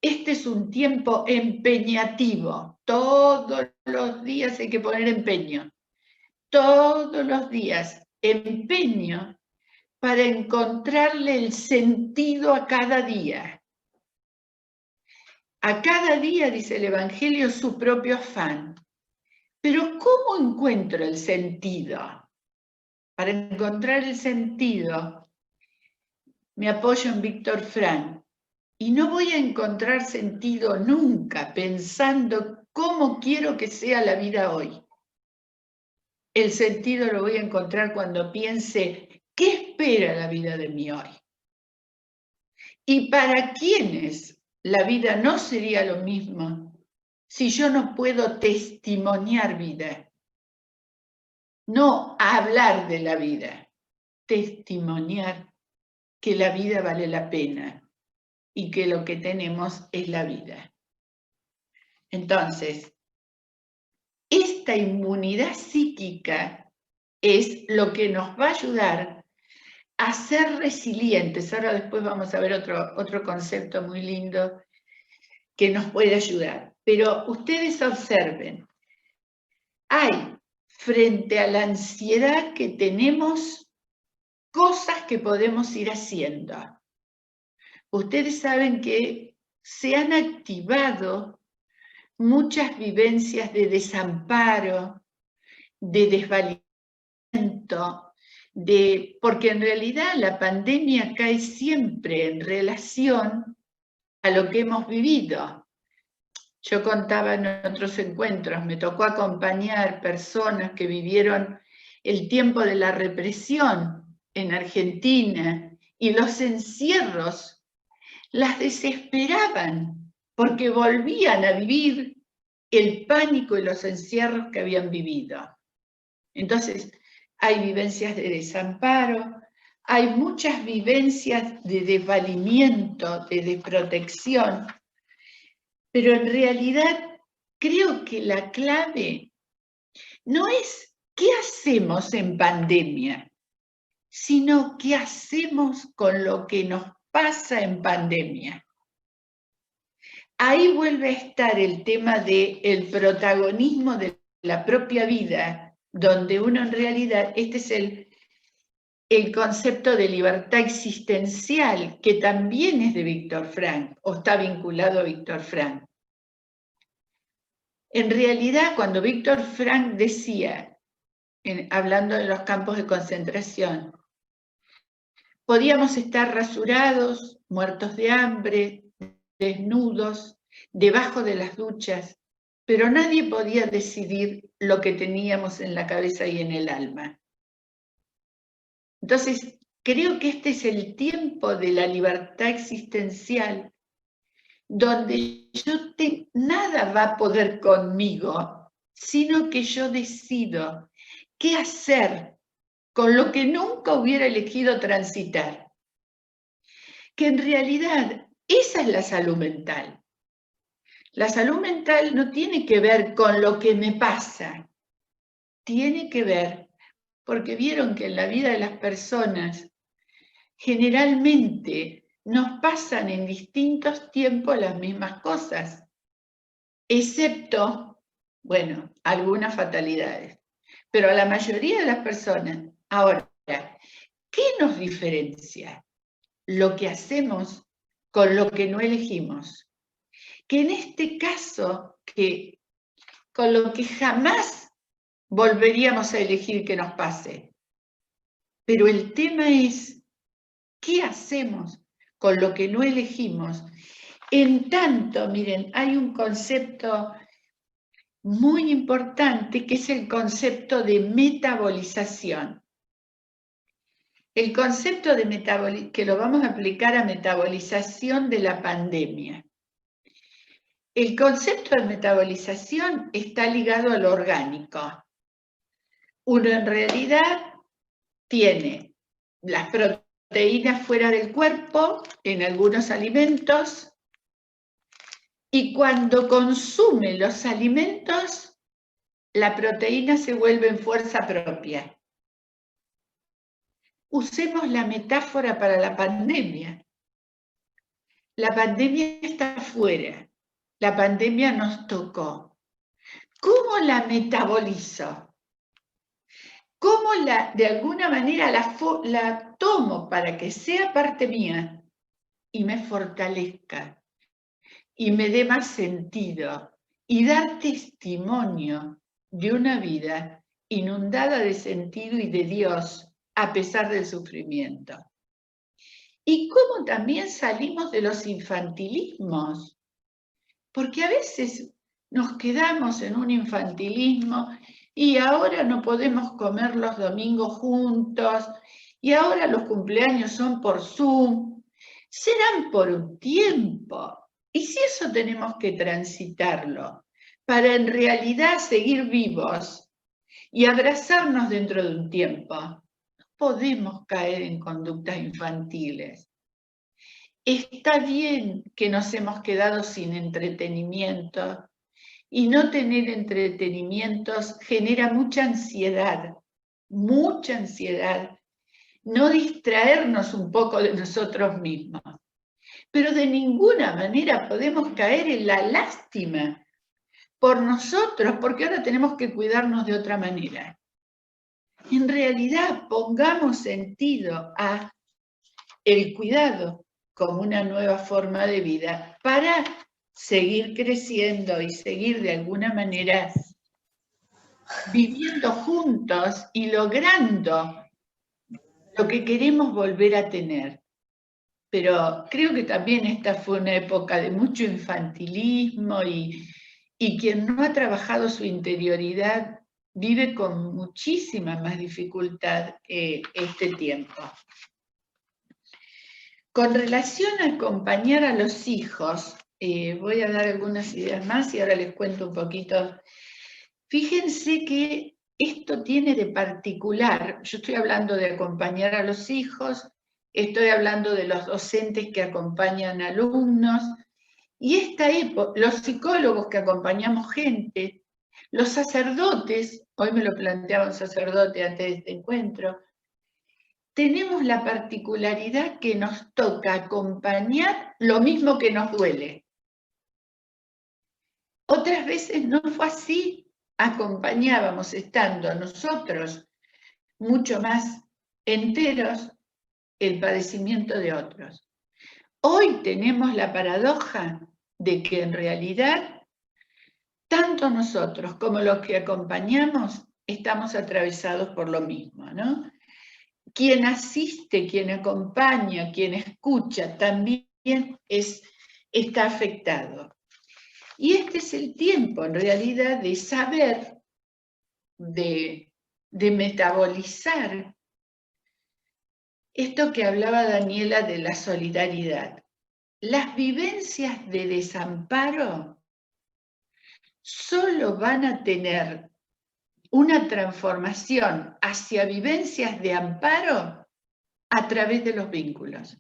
este es un tiempo empeñativo. Todos los días hay que poner empeño. Todos los días empeño para encontrarle el sentido a cada día. A cada día, dice el Evangelio, su propio afán. Pero ¿cómo encuentro el sentido? Para encontrar el sentido, me apoyo en Víctor Frank, Y no voy a encontrar sentido nunca pensando cómo quiero que sea la vida hoy. El sentido lo voy a encontrar cuando piense, ¿qué espera la vida de mí hoy? ¿Y para quiénes la vida no sería lo mismo si yo no puedo testimoniar vida? No hablar de la vida, testimoniar que la vida vale la pena y que lo que tenemos es la vida. Entonces, esta inmunidad psíquica es lo que nos va a ayudar a ser resilientes. Ahora después vamos a ver otro concepto muy lindo que nos puede ayudar. Pero ustedes observen, hay frente a la ansiedad que tenemos cosas que podemos ir haciendo. Ustedes saben que se han activado muchas vivencias de desamparo, de desvalimiento, porque en realidad la pandemia cae siempre en relación a lo que hemos vivido. Yo contaba en otros encuentros, me tocó acompañar personas que vivieron el tiempo de la represión en Argentina y los encierros las desesperaban porque volvían a vivir el pánico y los encierros que habían vivido. Entonces, hay vivencias de desamparo, hay muchas vivencias de desvalimiento, de desprotección, pero en realidad creo que la clave no es qué hacemos en pandemia, sino qué hacemos con lo que nos pasa en pandemia. Ahí vuelve a estar el tema del protagonismo de la propia vida, donde uno en realidad, este es el concepto de libertad existencial, que también es de Víctor Frank, o está vinculado a Víctor Frank. En realidad, cuando Víctor Frank decía, hablando de los campos de concentración, podíamos estar rasurados, muertos de hambre, desnudos, debajo de las duchas, pero nadie podía decidir lo que teníamos en la cabeza y en el alma. Entonces, creo que este es el tiempo de la libertad existencial, donde nada va a poder conmigo, sino que yo decido qué hacer con lo que nunca hubiera elegido transitar. Que en realidad esa es la salud mental. La salud mental no tiene que ver con lo que me pasa, tiene que ver, porque vieron que en la vida de las personas generalmente nos pasan en distintos tiempos las mismas cosas, excepto, bueno, algunas fatalidades. Pero a la mayoría de las personas, ahora, ¿qué nos diferencia? Lo que hacemos con lo que no elegimos. Que en este caso, con lo que jamás volveríamos a elegir que nos pase. Pero el tema es, ¿qué hacemos con lo que no elegimos? En tanto, miren, hay un concepto muy importante que es el concepto de metabolización. El concepto de que lo vamos a aplicar a metabolización de la pandemia. El concepto de metabolización está ligado a lo orgánico. Uno en realidad tiene las proteínas fuera del cuerpo en algunos alimentos y cuando consume los alimentos, la proteína se vuelve en fuerza propia. Usemos la metáfora para la pandemia. La pandemia está afuera. La pandemia nos tocó. ¿Cómo la metabolizo? ¿Cómo de alguna manera la tomo para que sea parte mía y me fortalezca y me dé más sentido y dar testimonio de una vida inundada de sentido y de Dios a pesar del sufrimiento? y cómo también salimos de los infantilismos. Porque a veces nos quedamos en un infantilismo y ahora no podemos comer los domingos juntos, y ahora los cumpleaños son por Zoom. Serán por un tiempo. Y si eso tenemos que transitarlo para en realidad seguir vivos y abrazarnos dentro de un tiempo, no podemos caer en conductas infantiles. Está bien que nos hemos quedado sin entretenimiento, y no tener entretenimientos genera mucha ansiedad, no distraernos un poco de nosotros mismos. Pero de ninguna manera podemos caer en la lástima por nosotros, porque ahora tenemos que cuidarnos de otra manera. En realidad, pongamos sentido a el cuidado como una nueva forma de vida para seguir creciendo y seguir de alguna manera viviendo juntos y logrando lo que queremos volver a tener. Pero creo que también esta fue una época de mucho infantilismo y quien no ha trabajado su interioridad vive con muchísima más dificultad este tiempo. Con relación a acompañar a los hijos, voy a dar algunas ideas más y ahora les cuento un poquito. Fíjense que esto tiene de particular, yo estoy hablando de acompañar a los hijos, estoy hablando de los docentes que acompañan alumnos, y esta época, los psicólogos que acompañamos gente, los sacerdotes, hoy me lo planteaba un sacerdote antes de este encuentro, tenemos la particularidad que nos toca acompañar lo mismo que nos duele. Otras veces no fue así, acompañábamos estando nosotros mucho más enteros el padecimiento de otros. Hoy tenemos la paradoja de que en realidad tanto nosotros como los que acompañamos estamos atravesados por lo mismo, ¿no? Quien asiste, quien acompaña, quien escucha, también está afectado. Y este es el tiempo, en realidad, de saber, de metabolizar esto que hablaba Daniela de la solidaridad. Las vivencias de desamparo solo van a tener una transformación hacia vivencias de amparo a través de los vínculos.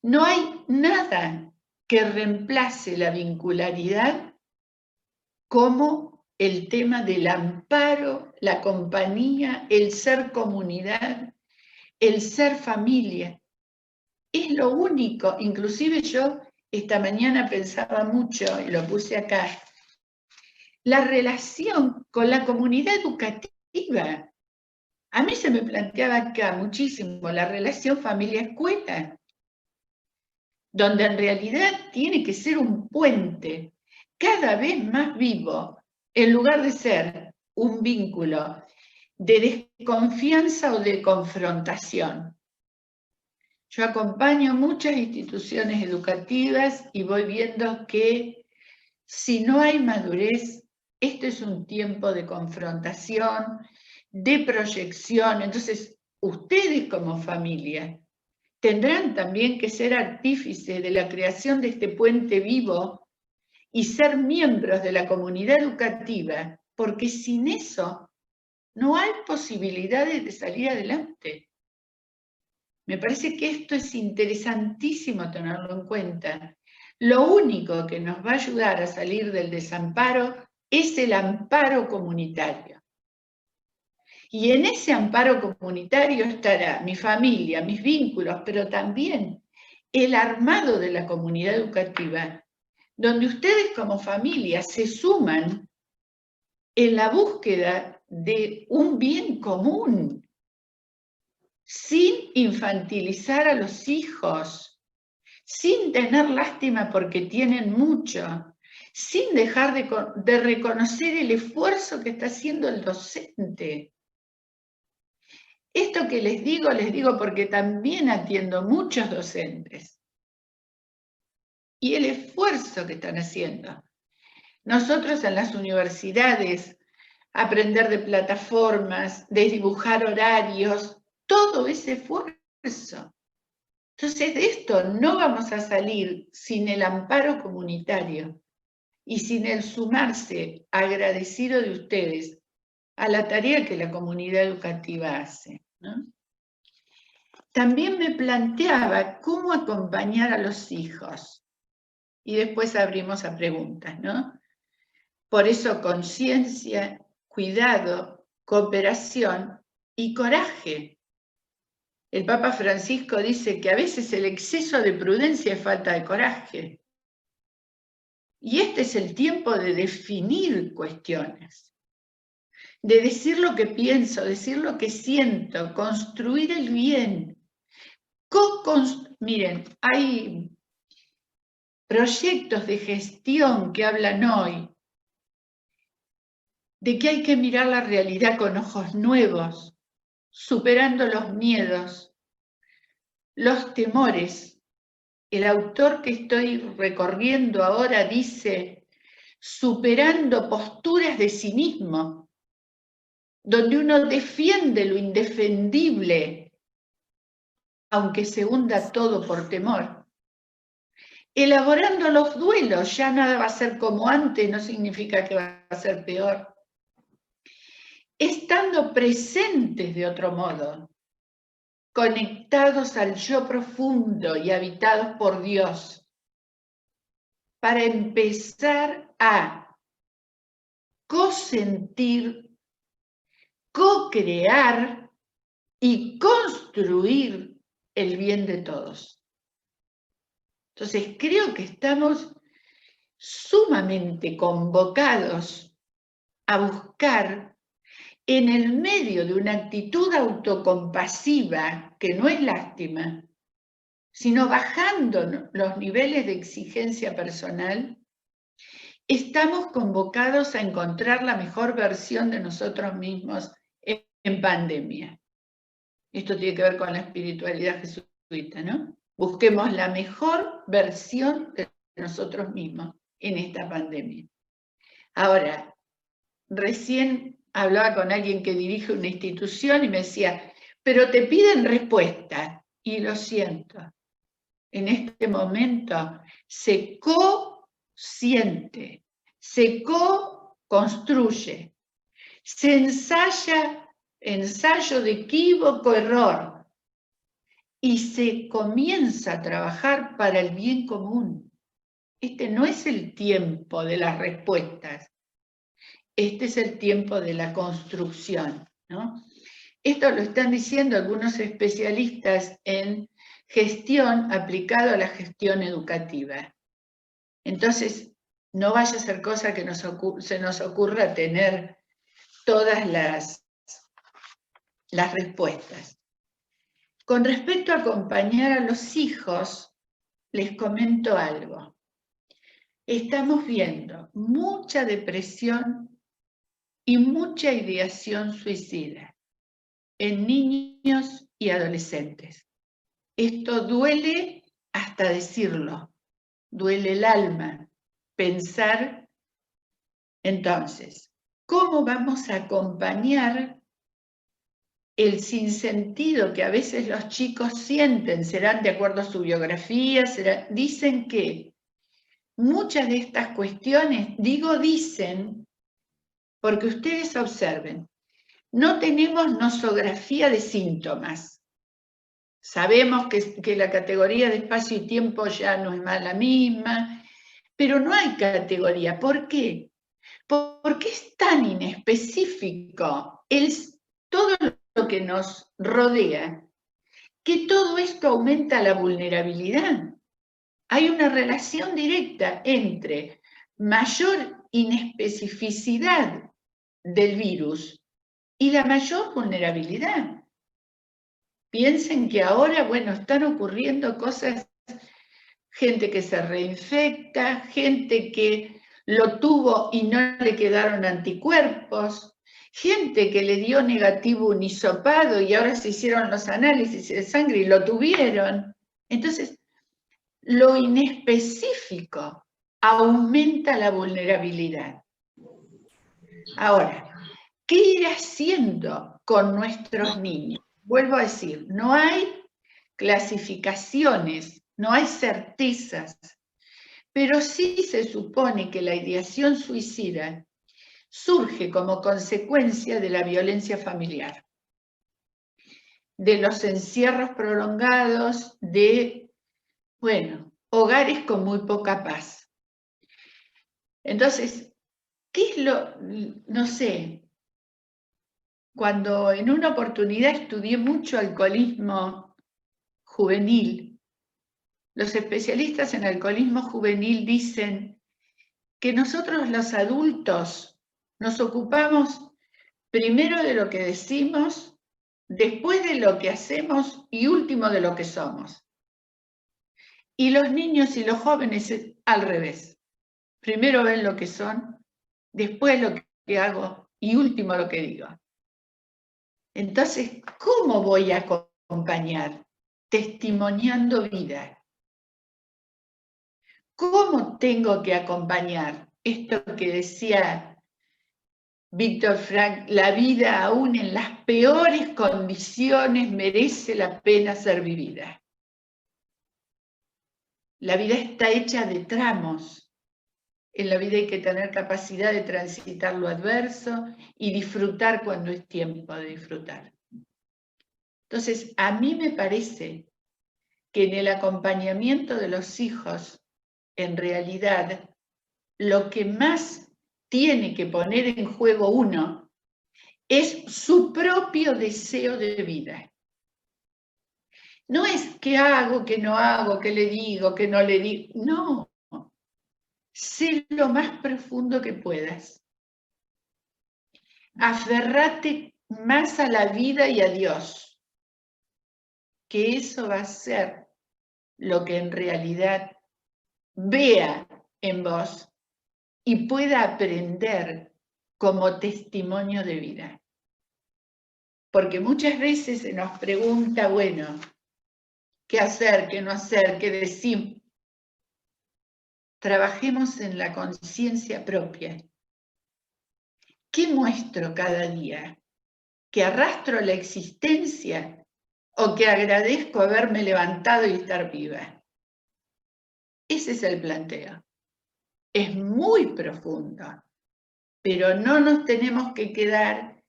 No hay nada que reemplace la vincularidad como el tema del amparo, la compañía, el ser comunidad, el ser familia. Es lo único, inclusive yo esta mañana pensaba mucho, y lo puse acá, la relación con la comunidad educativa. A mí se me planteaba acá muchísimo la relación familia-escuela, donde en realidad tiene que ser un puente cada vez más vivo, en lugar de ser un vínculo de desconfianza o de confrontación. Yo acompaño muchas instituciones educativas y voy viendo que si no hay madurez, esto es un tiempo de confrontación, de proyección. Entonces, ustedes como familia tendrán también que ser artífices de la creación de este puente vivo y ser miembros de la comunidad educativa, porque sin eso no hay posibilidades de salir adelante. Me parece que esto es interesantísimo tenerlo en cuenta. Lo único que nos va a ayudar a salir del desamparo es el amparo comunitario. Y en ese amparo comunitario estará mi familia, mis vínculos, pero también el armado de la comunidad educativa, donde ustedes como familia se suman en la búsqueda de un bien común, sin infantilizar a los hijos, sin tener lástima porque tienen mucho, sin dejar de reconocer el esfuerzo que está haciendo el docente. Esto que les digo porque también atiendo muchos docentes. Y el esfuerzo que están haciendo. Nosotros en las universidades, aprender de plataformas, de dibujar horarios, todo ese esfuerzo. Entonces de esto no vamos a salir sin el amparo comunitario y sin el sumarse agradecido de ustedes a la tarea que la comunidad educativa hace, ¿no? También me planteaba cómo acompañar a los hijos. Y después abrimos a preguntas, ¿no? Por eso conciencia, cuidado, cooperación y coraje. El Papa Francisco dice que a veces el exceso de prudencia es falta de coraje. Y este es el tiempo de definir cuestiones, de decir lo que pienso, decir lo que siento, construir el bien. Miren, hay proyectos de gestión que hablan hoy de que hay que mirar la realidad con ojos nuevos, superando los miedos, los temores. El autor que estoy recorriendo ahora dice, superando posturas de cinismo, donde uno defiende lo indefendible, aunque se hunda todo por temor. Elaborando los duelos, ya nada va a ser como antes, no significa que va a ser peor. Estando presentes de otro modo, conectados al yo profundo y habitados por Dios, para empezar a co-sentir, co-crear y construir el bien de todos. Entonces creo que estamos sumamente convocados a buscar en el medio de una actitud autocompasiva, que no es lástima, sino bajando los niveles de exigencia personal, estamos convocados a encontrar la mejor versión de nosotros mismos en pandemia. Esto tiene que ver con la espiritualidad jesuita, ¿no? Busquemos la mejor versión de nosotros mismos en esta pandemia. Ahora, recién hablaba con alguien que dirige una institución y me decía, pero te piden respuesta. Y lo siento, en este momento se co-siente, se co-construye, se ensaya, ensayo de equívoco-error, y se comienza a trabajar para el bien común. Este no es el tiempo de las respuestas. Este es el tiempo de la construcción, ¿no? Esto lo están diciendo algunos especialistas en gestión aplicado a la gestión educativa. Entonces, no vaya a ser cosa que se nos ocurra tener todas las respuestas. Con respecto a acompañar a los hijos, les comento algo. Estamos viendo mucha depresión y mucha ideación suicida en niños y adolescentes. Esto duele hasta decirlo, duele el alma, pensar. Entonces, ¿cómo vamos a acompañar el sinsentido que a veces los chicos sienten? Serán de acuerdo a su biografía, dicen que muchas de estas cuestiones, digo dicen, porque ustedes observen, no tenemos nosografía de síntomas. Sabemos que la categoría de espacio y tiempo ya no es más la misma, pero no hay categoría. ¿Por qué? Porque es tan inespecífico todo lo que nos rodea, que todo esto aumenta la vulnerabilidad. Hay una relación directa entre mayor inespecificidad del virus y la mayor vulnerabilidad. Piensen que ahora, bueno, están ocurriendo cosas, gente que se reinfecta, gente que lo tuvo y no le quedaron anticuerpos, gente que le dio negativo un hisopado y ahora se hicieron los análisis de sangre y lo tuvieron. Entonces, lo inespecífico aumenta la vulnerabilidad. Ahora, ¿qué ir haciendo con nuestros niños? Vuelvo a decir, no hay clasificaciones, no hay certezas, pero sí se supone que la ideación suicida surge como consecuencia de la violencia familiar, de los encierros prolongados, de, bueno, hogares con muy poca paz. Entonces, ¿qué es no sé, cuando en una oportunidad estudié mucho alcoholismo juvenil, los especialistas en alcoholismo juvenil dicen que nosotros los adultos nos ocupamos primero de lo que decimos, después de lo que hacemos y último de lo que somos. Y los niños y los jóvenes al revés. Primero ven lo que son, después lo que hago y último lo que digo. Entonces, ¿cómo voy a acompañar? Testimoniando vida. ¿Cómo tengo que acompañar? Esto que decía Víctor Frank, la vida aún en las peores condiciones merece la pena ser vivida. La vida está hecha de tramos. En la vida hay que tener capacidad de transitar lo adverso y disfrutar cuando es tiempo de disfrutar. Entonces, a mí me parece que en el acompañamiento de los hijos, en realidad, lo que más tiene que poner en juego uno es su propio deseo de vida. No es qué hago, qué no hago, qué le digo, qué no le digo. No. Sé lo más profundo que puedas. Aferrate más a la vida y a Dios, que eso va a ser lo que en realidad vea en vos y pueda aprender como testimonio de vida. Porque muchas veces se nos pregunta, bueno, ¿qué hacer, qué no hacer, qué decir? Trabajemos en la conciencia propia. ¿Qué muestro cada día? ¿Que arrastro la existencia o que agradezco haberme levantado y estar viva? Ese es el planteo. Es muy profundo, pero no nos tenemos que quedar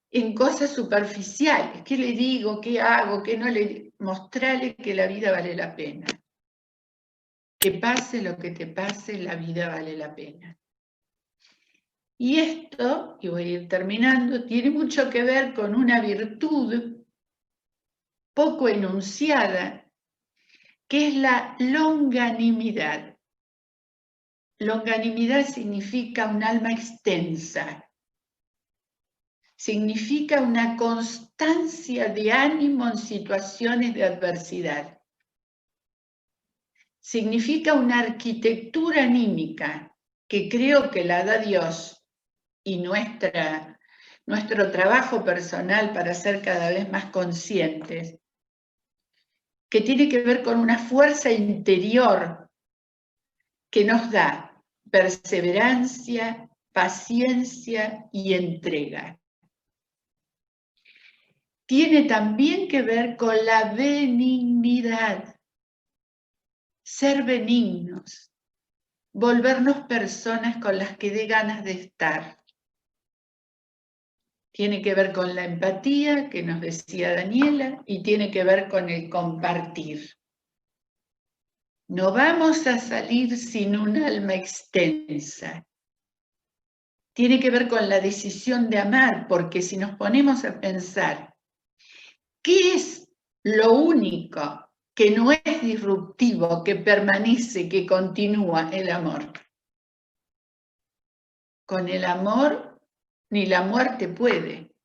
en cosas superficiales. ¿Qué le digo? ¿Qué hago? ¿Qué no le digo? Mostrarle que la vida vale la pena. Que pase lo que te pase, la vida vale la pena. Y esto, y voy a ir terminando, tiene mucho que ver con una virtud poco enunciada, que es la longanimidad. Longanimidad significa un alma extensa, significa una constancia de ánimo en situaciones de adversidad. Significa una arquitectura anímica que creo que la da Dios y nuestro trabajo personal para ser cada vez más conscientes, que tiene que ver con una fuerza interior que nos da perseverancia, paciencia y entrega. Tiene también que ver con la benignidad. Ser benignos, volvernos personas con las que dé ganas de estar. Tiene que ver con la empatía, que nos decía Daniela, y tiene que ver con el compartir. No vamos a salir sin un alma extensa. Tiene que ver con la decisión de amar, porque si nos ponemos a pensar, ¿qué es lo único que no es disruptivo, que permanece, que continúa? El amor. Con el amor ni la muerte puede.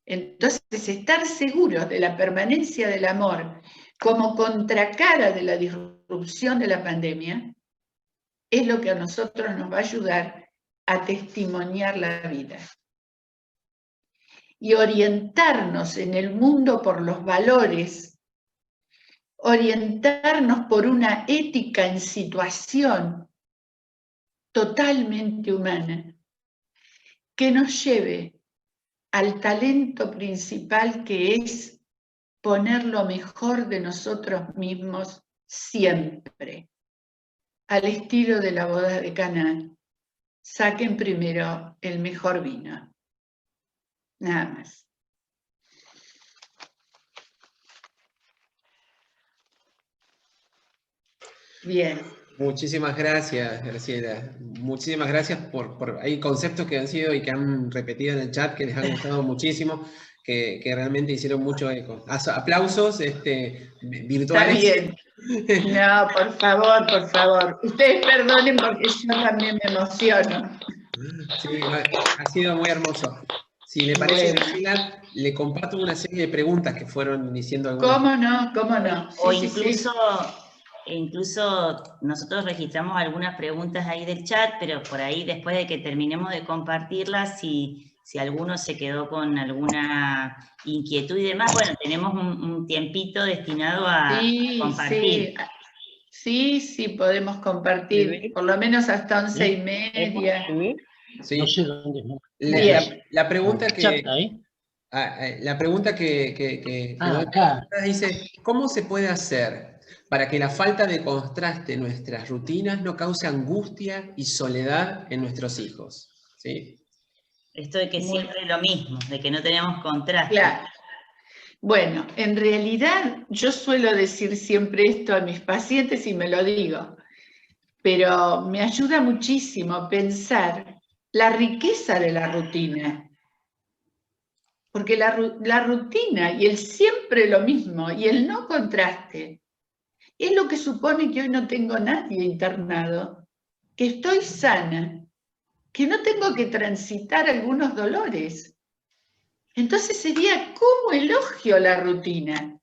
Entonces, estar seguros de la permanencia del amor como contracara de la disrupción de la pandemia es lo que a nosotros nos va a ayudar a testimoniar la vida. y orientarnos en el mundo por los valores, orientarnos por una ética en situación totalmente humana, que nos lleve al talento principal, que es poner lo mejor de nosotros mismos siempre, al estilo de la boda de Caná. Saquen primero el mejor vino. Nada más. Bien.
Muchísimas gracias, Graciela. Muchísimas gracias hay conceptos que han sido y que han repetido en el chat que les han gustado muchísimo, que realmente hicieron mucho eco. Aplausos virtuales.
Está bien. No, por favor. Ustedes perdonen porque yo también me emociono.
Sí, ha sido muy hermoso. Si le parece,
Bueno.
Graciela, le comparto una serie de preguntas que fueron diciendo algunas.
¿Cómo no?
O incluso nosotros registramos algunas preguntas ahí del chat, pero por ahí después de que terminemos de compartirlas, si alguno se quedó con alguna inquietud y demás, bueno, tenemos un tiempito destinado a compartir.
Sí, podemos compartir, por lo menos hasta 11:30.
Sí.
No sé dónde
la pregunta que... La pregunta
acá
dice, ¿cómo se puede hacer para que la falta de contraste en nuestras rutinas no cause angustia y soledad en nuestros hijos? ¿Sí?
Esto de que siempre es lo mismo, de que no tenemos contraste.
Claro. Bueno, en realidad yo suelo decir siempre esto a mis pacientes y me lo digo, pero me ayuda muchísimo pensar la riqueza de la rutina. Porque la rutina y el siempre lo mismo y el no contraste es lo que supone que hoy no tengo nadie internado, que estoy sana, que no tengo que transitar algunos dolores. Entonces sería como elogio la rutina.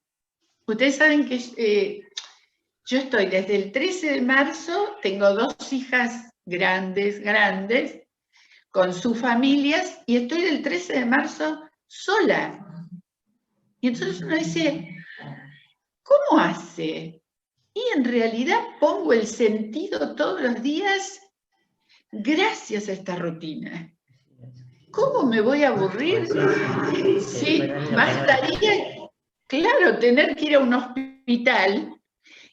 Ustedes saben que yo estoy desde el 13 de marzo, tengo 2 hijas grandes, con sus familias, y estoy del 13 de marzo sola. Y entonces uno dice, ¿cómo hace? Y en realidad pongo el sentido todos los días gracias a esta rutina. ¿Cómo me voy a aburrir? Sí, bastaría, claro, tener que ir a un hospital,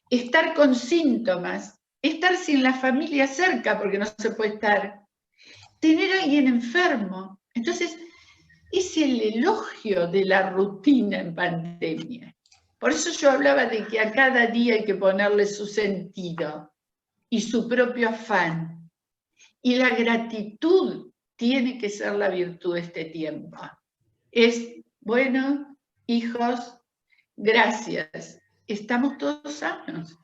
estar con síntomas, estar sin la familia cerca porque no se puede estar, tener a alguien enfermo. Entonces, es el elogio de la rutina en pandemia. Por eso yo hablaba de que a cada día hay que ponerle su sentido y su propio afán. Y la gratitud tiene que ser la virtud de este tiempo. Es, bueno, hijos, gracias, estamos todos sanos.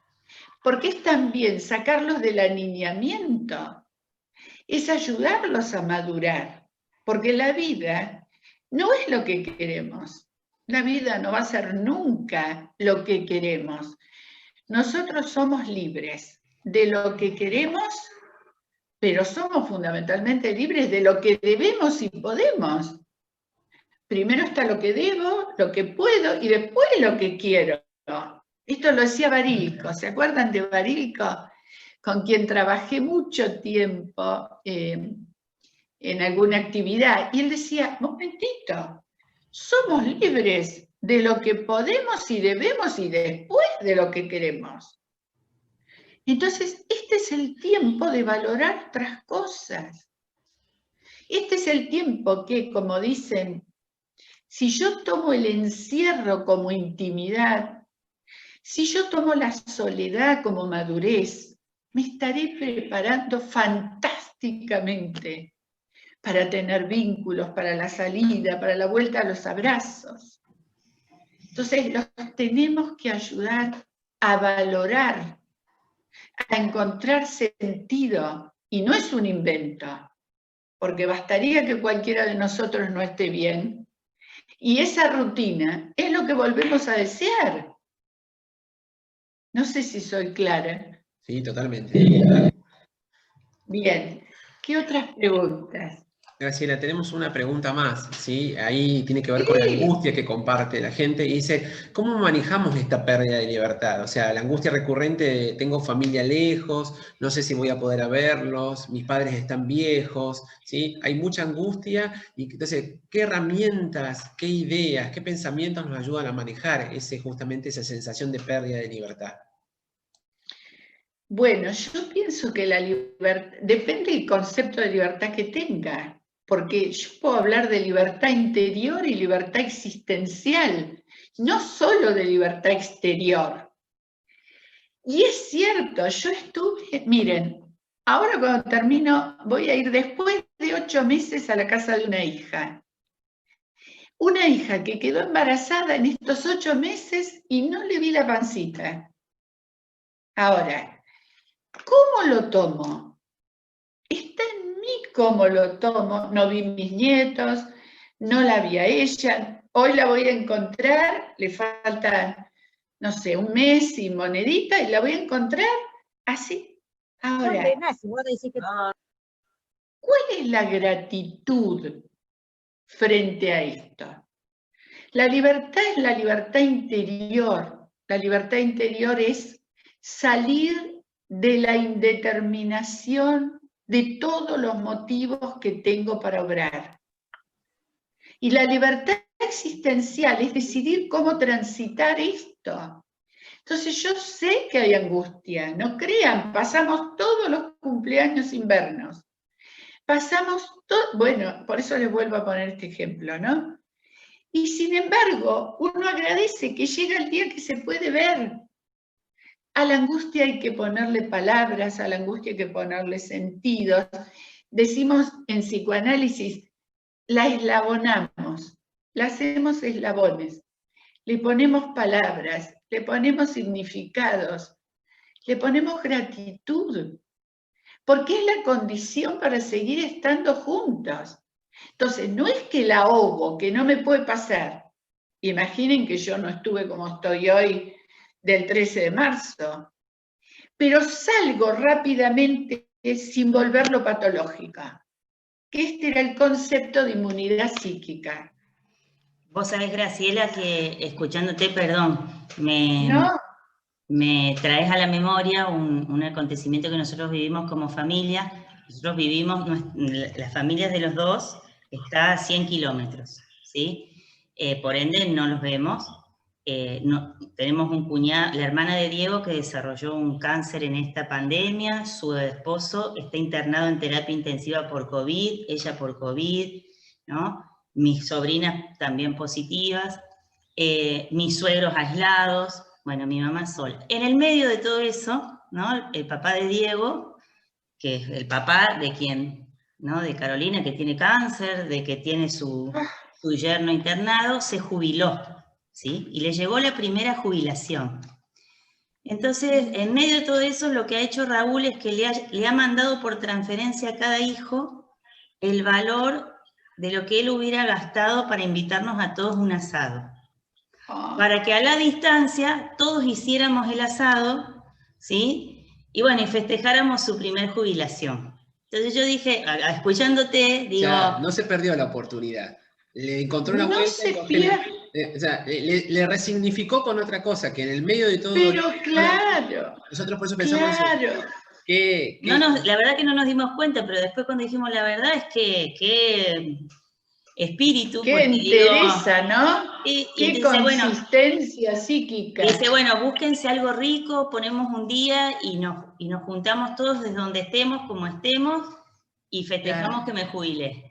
Porque es también sacarlos del aniñamiento, es ayudarlos a madurar. Porque la vida no es lo que queremos. La vida no va a ser nunca lo que queremos. Nosotros somos libres de lo que queremos, pero somos fundamentalmente libres de lo que debemos y podemos. Primero está lo que debo, lo que puedo y después lo que quiero. Esto lo decía Barilco. ¿Se acuerdan de Barilco? Con quien trabajé mucho tiempo en alguna actividad. Y él decía, momentito, somos libres de lo que podemos y debemos y después de lo que queremos. Entonces, este es el tiempo de valorar otras cosas. Este es el tiempo que, como dicen, si yo tomo el encierro como intimidad, si yo tomo la soledad como madurez, me estaré preparando fantásticamente para tener vínculos, para la salida, para la vuelta a los abrazos. Entonces, los tenemos que ayudar a valorar, a encontrar sentido, y no es un invento, porque bastaría que cualquiera de nosotros no esté bien, y esa rutina es lo que volvemos a desear. No sé si soy clara.
Sí, totalmente.
Bien, ¿qué otras preguntas?
Graciela, tenemos una pregunta más, ¿sí? Ahí tiene que ver con la angustia que comparte la gente y dice, ¿cómo manejamos esta pérdida de libertad? O sea, la angustia recurrente de tengo familia lejos, no sé si voy a poder verlos, mis padres están viejos, ¿sí? Hay mucha angustia y entonces, ¿qué herramientas, qué ideas, qué pensamientos nos ayudan a manejar justamente esa sensación de pérdida de libertad?
Bueno, yo pienso que la libertad, depende del concepto de libertad que tenga. Porque yo puedo hablar de libertad interior y libertad existencial, no solo de libertad exterior. Y es cierto, yo estuve, miren, ahora cuando termino, voy a ir después de 8 meses a la casa de una hija. Una hija que quedó embarazada en estos 8 meses y no le vi la pancita. Ahora, ¿cómo lo tomo? Está en mí cómo lo tomo. No vi mis nietos, no la vi a ella. Hoy la voy a encontrar, le falta, no sé, un mes y monedita, y la voy a encontrar así. Ahora, ¿cuál es la gratitud frente a esto? La libertad es la libertad interior. La libertad interior es salir de la indeterminación de todos los motivos que tengo para obrar. Y la libertad existencial es decidir cómo transitar esto. Entonces yo sé que hay angustia, no crean, pasamos todos los cumpleaños invernos. Pasamos todo, bueno, por eso les vuelvo a poner este ejemplo, ¿no? Y sin embargo, uno agradece que llega el día que se puede ver. A la angustia hay que ponerle palabras, a la angustia hay que ponerle sentidos. Decimos en psicoanálisis, la eslabonamos, la hacemos eslabones, le ponemos palabras, le ponemos significados, le ponemos gratitud, porque es la condición para seguir estando juntos. Entonces, no es que la ahogo, que no me puede pasar. Imaginen que yo no estuve como estoy hoy del 13 de marzo, pero salgo rápidamente sin volverlo patológica, que este era el concepto de inmunidad psíquica.
Vos sabés, Graciela, que escuchándote, perdón, me traes a la memoria un acontecimiento que nosotros vivimos como familia. Nosotros vivimos, las familias de los dos está a 100 kilómetros, ¿sí? Por ende no los vemos. Tenemos un cuñado, la hermana de Diego, que desarrolló un cáncer en esta pandemia, su esposo está internado en terapia intensiva por COVID, ella por COVID, ¿no? Mis sobrinas también positivas, mis suegros aislados, bueno, mi mamá sola. En el medio de todo eso, ¿no? El papá de Diego, que es el papá de quien, ¿no? De Carolina, que tiene cáncer, de que tiene su yerno internado, se jubiló, ¿sí? Y le llegó la primera jubilación. Entonces, en medio de todo eso, lo que ha hecho Raúl es que le ha mandado por transferencia a cada hijo el valor de lo que él hubiera gastado para invitarnos a todos un asado. Para que a la distancia todos hiciéramos el asado, ¿sí? Y bueno, y festejáramos su primer jubilación. Entonces yo dije, escuchándote, digo...
O sea, no se perdió la oportunidad. Le encontró una vuelta, o sea, le resignificó con otra cosa, que en el medio de todo...
Pero claro,
nosotros por eso pensamos
claro.
La verdad que no nos dimos cuenta, pero después cuando dijimos la verdad es que espíritu.
Qué entereza, ¿no? Qué
dice,
consistencia psíquica.
Dice, bueno, búsquense algo rico, ponemos un día y nos juntamos todos desde donde estemos, como estemos, y festejamos que me jubilé.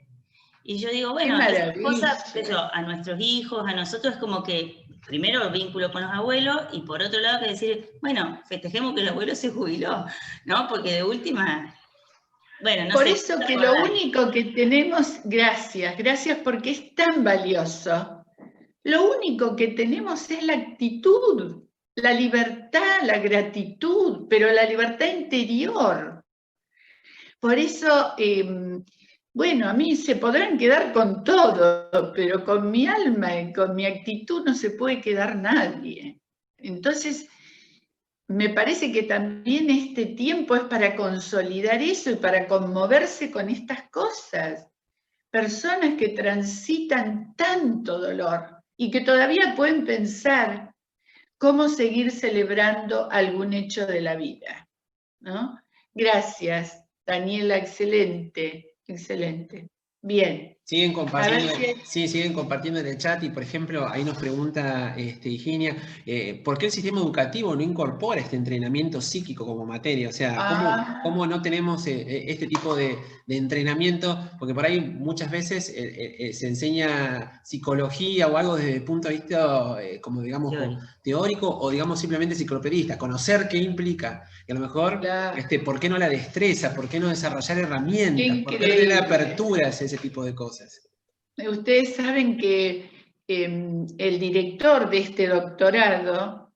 Y yo digo, bueno, esas cosas, a nuestros hijos, a nosotros es como que, primero el vínculo con los abuelos, y por otro lado que decir, bueno, festejemos que el abuelo se jubiló, ¿no? Porque de última... Bueno, no
por
sé,
eso que lo único que tenemos, gracias porque es tan valioso, lo único que tenemos es la actitud, la libertad, la gratitud, pero la libertad interior. Por eso, bueno, a mí se podrán quedar con todo, pero con mi alma y con mi actitud no se puede quedar nadie. Entonces, me parece que también este tiempo es para consolidar eso y para conmoverse con estas cosas. personas que transitan tanto dolor y que todavía pueden pensar cómo seguir celebrando algún hecho de la vida, ¿no? Gracias, Daniela, excelente, excelente. Bien.
Siguen compartiendo, siguen compartiendo en el chat y, por ejemplo, ahí nos pregunta Higinia, ¿por qué el sistema educativo no incorpora este entrenamiento psíquico como materia? O sea, ¿cómo no tenemos este tipo de entrenamiento? Porque por ahí muchas veces se enseña psicología o algo desde el punto de vista, como digamos, teórico o digamos simplemente enciclopedista, conocer qué implica. Y a lo mejor, ¿por qué no la destreza? ¿Por qué no desarrollar herramientas? ¿Por qué no tener aperturas a ese tipo de cosas?
Ustedes saben que el director de este doctorado,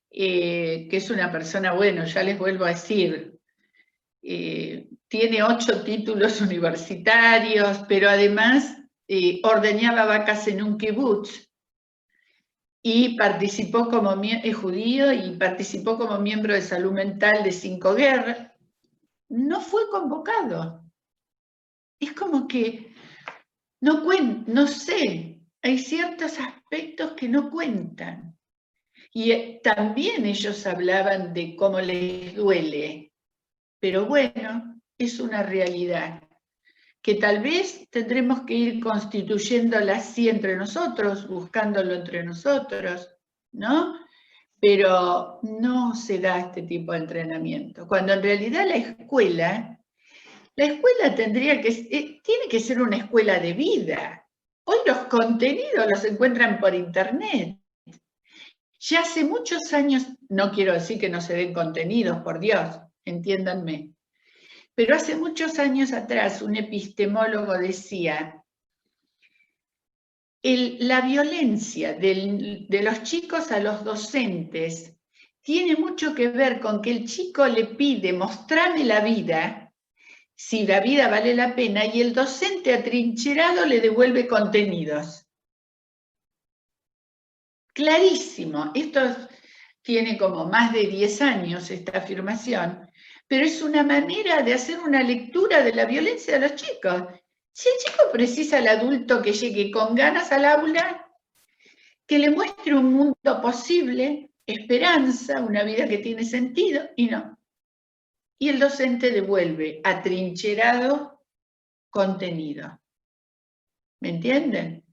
que es una persona, bueno, ya les vuelvo a decir, tiene 8 títulos universitarios, pero además ordeñaba vacas en un kibutz y participó como es judío y participó como miembro de salud mental de 5 guerras. No fue convocado. Es como que no sé, hay ciertos aspectos que no cuentan. Y también ellos hablaban de cómo les duele, pero bueno, es una realidad que tal vez tendremos que ir constituyéndola así entre nosotros, buscándolo entre nosotros, ¿no? Pero no se da este tipo de entrenamiento, cuando en realidad la escuela tiene que ser una escuela de vida. Hoy los contenidos los encuentran por internet. Ya hace muchos años, no quiero decir que no se den contenidos, por Dios, entiéndanme, pero hace muchos años atrás un epistemólogo decía, la violencia de los chicos a los docentes tiene mucho que ver con que el chico le pide, mostrame la vida, si la vida vale la pena, y el docente atrincherado le devuelve contenidos. Clarísimo, esto tiene como más de 10 años esta afirmación, pero es una manera de hacer una lectura de la violencia de los chicos. Si el chico precisa al adulto que llegue con ganas al aula, que le muestre un mundo posible, esperanza, una vida que tiene sentido, y no. Y el docente devuelve atrincherado contenido. ¿Me entienden?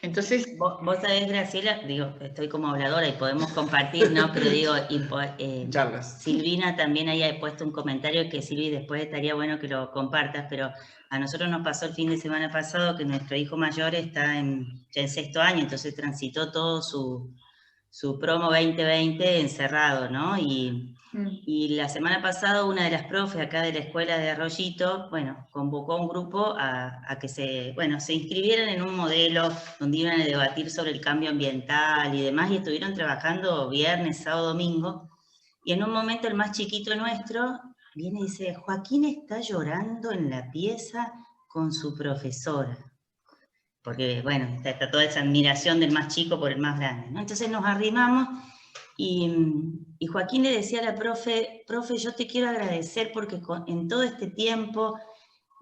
Entonces,
vos sabés, Graciela, digo, estoy como habladora y podemos compartir, ¿no? Pero digo, Silvina también ahí ha puesto un comentario que Silvi después estaría bueno que lo compartas, pero a nosotros nos pasó el fin de semana pasado que nuestro hijo mayor está ya en 6º año, entonces transitó todo su promo 2020 encerrado, ¿no? Y la semana pasada una de las profes acá de la escuela de Arroyito, bueno, convocó a un grupo a que se inscribieran en un modelo donde iban a debatir sobre el cambio ambiental y demás, y estuvieron trabajando viernes, sábado, domingo, y en un momento el más chiquito nuestro viene y dice, Joaquín está llorando en la pieza con su profesora. Porque, bueno, está toda esa admiración del más chico por el más grande, ¿no? Entonces nos arrimamos y Joaquín le decía a la profe, yo te quiero agradecer porque en todo este tiempo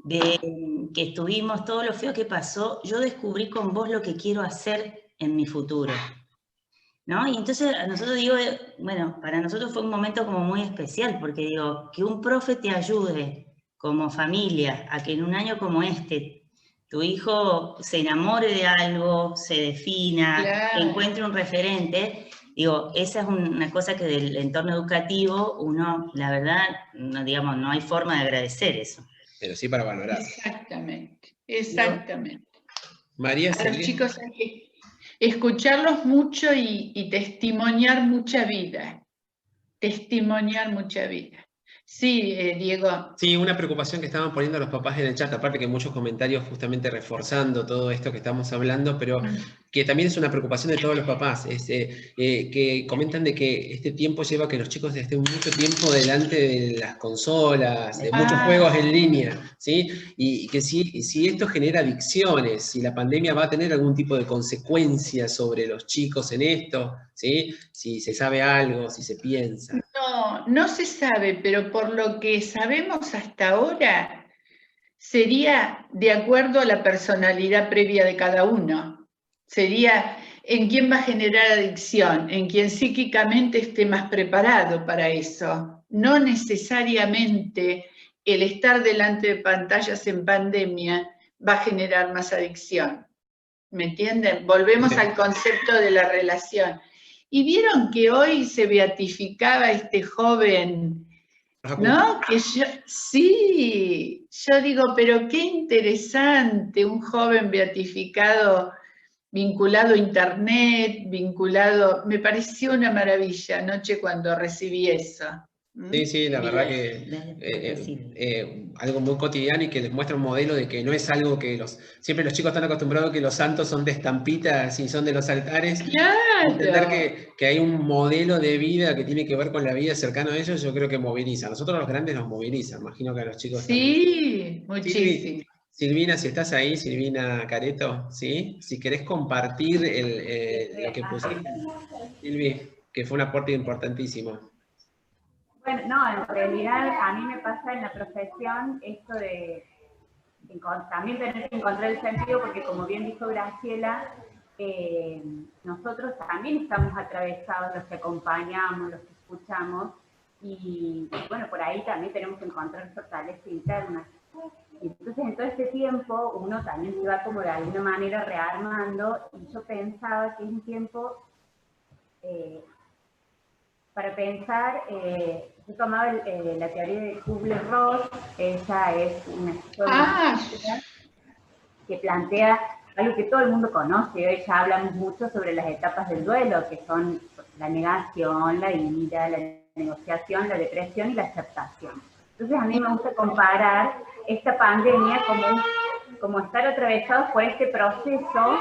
que estuvimos, todo lo feo que pasó, yo descubrí con vos lo que quiero hacer en mi futuro, ¿no? Y entonces a nosotros bueno, para nosotros fue un momento como muy especial, porque digo, que un profe te ayude como familia a que en un año como este tu hijo se enamore de algo, se defina, claro, encuentre un referente. Digo, esa es una cosa que del entorno educativo uno, la verdad, no hay forma de agradecer eso.
Pero sí para valorar.
Exactamente, exactamente.
María,
a los chicos hay que escucharlos mucho y testimoniar mucha vida. Testimoniar mucha vida. Sí, Diego.
Sí, una preocupación que estaban poniendo los papás en el chat, aparte que muchos comentarios justamente reforzando todo esto que estamos hablando, pero que también es una preocupación de todos los papás, que comentan de que este tiempo lleva a que los chicos estén mucho tiempo delante de las consolas, de muchos juegos en línea, ¿sí? Y que si esto genera adicciones, si la pandemia va a tener algún tipo de consecuencia sobre los chicos en esto, ¿sí? Si se sabe algo, si se piensa.
No se sabe, pero por lo que sabemos hasta ahora, sería de acuerdo a la personalidad previa de cada uno. Sería en quién va a generar adicción, en quien psíquicamente esté más preparado para eso. No necesariamente el estar delante de pantallas en pandemia va a generar más adicción. ¿Me entienden? Volvemos al concepto de la relación. Y vieron que hoy se beatificaba este joven, ¿no? Que sí, yo digo, pero qué interesante, un joven beatificado, vinculado a internet, vinculado, me pareció una maravilla anoche cuando recibí eso.
Sí, sí, la verdad que algo muy cotidiano y que les muestra un modelo de que no es algo que siempre los chicos están acostumbrados que los santos son de estampitas y son de los altares.
Claro.
Entender que hay un modelo de vida que tiene que ver con la vida cercano a ellos, yo creo que moviliza. A nosotros los grandes nos moviliza, imagino que a los chicos
sí, también. Muchísimo.
Silvina, si estás ahí, Silvina Careto, ¿sí? Si querés compartir lo que pusiste. Silvi, que fue un aporte importantísimo.
Bueno, no, en realidad a mí me pasa en la profesión esto de también tener que encontrar el sentido, porque como bien dijo Graciela, nosotros también estamos atravesados, los que acompañamos, los que escuchamos, y bueno, por ahí también tenemos que encontrar fortaleza interna. Entonces, en todo este tiempo, uno también se va como de alguna manera rearmando, y yo pensaba que es un tiempo para pensar. Yo tomaba la teoría de Kubler-Ross. Ella es una psicóloga que plantea algo que todo el mundo conoce. Hoy ya hablamos mucho sobre las etapas del duelo, que son la negación, la ira, la negociación, la depresión y la aceptación. Entonces a mí me gusta comparar esta pandemia como estar atravesados por este proceso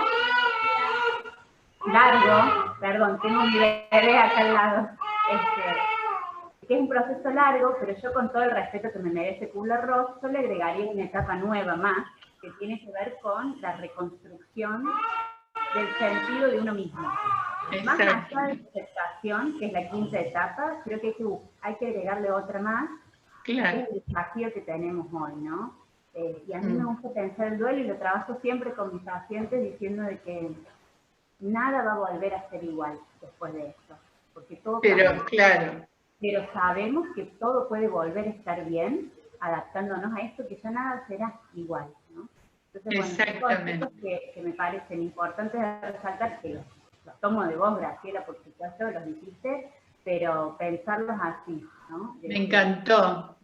largo. Perdón, tengo mi bebé acá al lado. Que es un proceso largo, pero yo, con todo el respeto que me merece Kubler-Ross, yo le agregaría una etapa nueva más, que tiene que ver con la reconstrucción del sentido de uno mismo. Más allá de la aceptación, que es la quinta etapa, creo que hay que agregarle otra más,
claro,
que es el desafío que tenemos hoy, ¿no? Y a mí me gusta pensar el duelo, y lo trabajo siempre con mis pacientes diciendo de que nada va a volver a ser igual después de esto, porque todo cambia.
Claro.
Pero sabemos que todo puede volver a estar bien, adaptándonos a esto, que ya nada será igual, ¿no? Entonces, bueno, son cosas que me parecen importantes de resaltar, que los tomo de vos, Graciela, por supuesto, los dijiste, pero pensarlos así, ¿no?
Me encantó.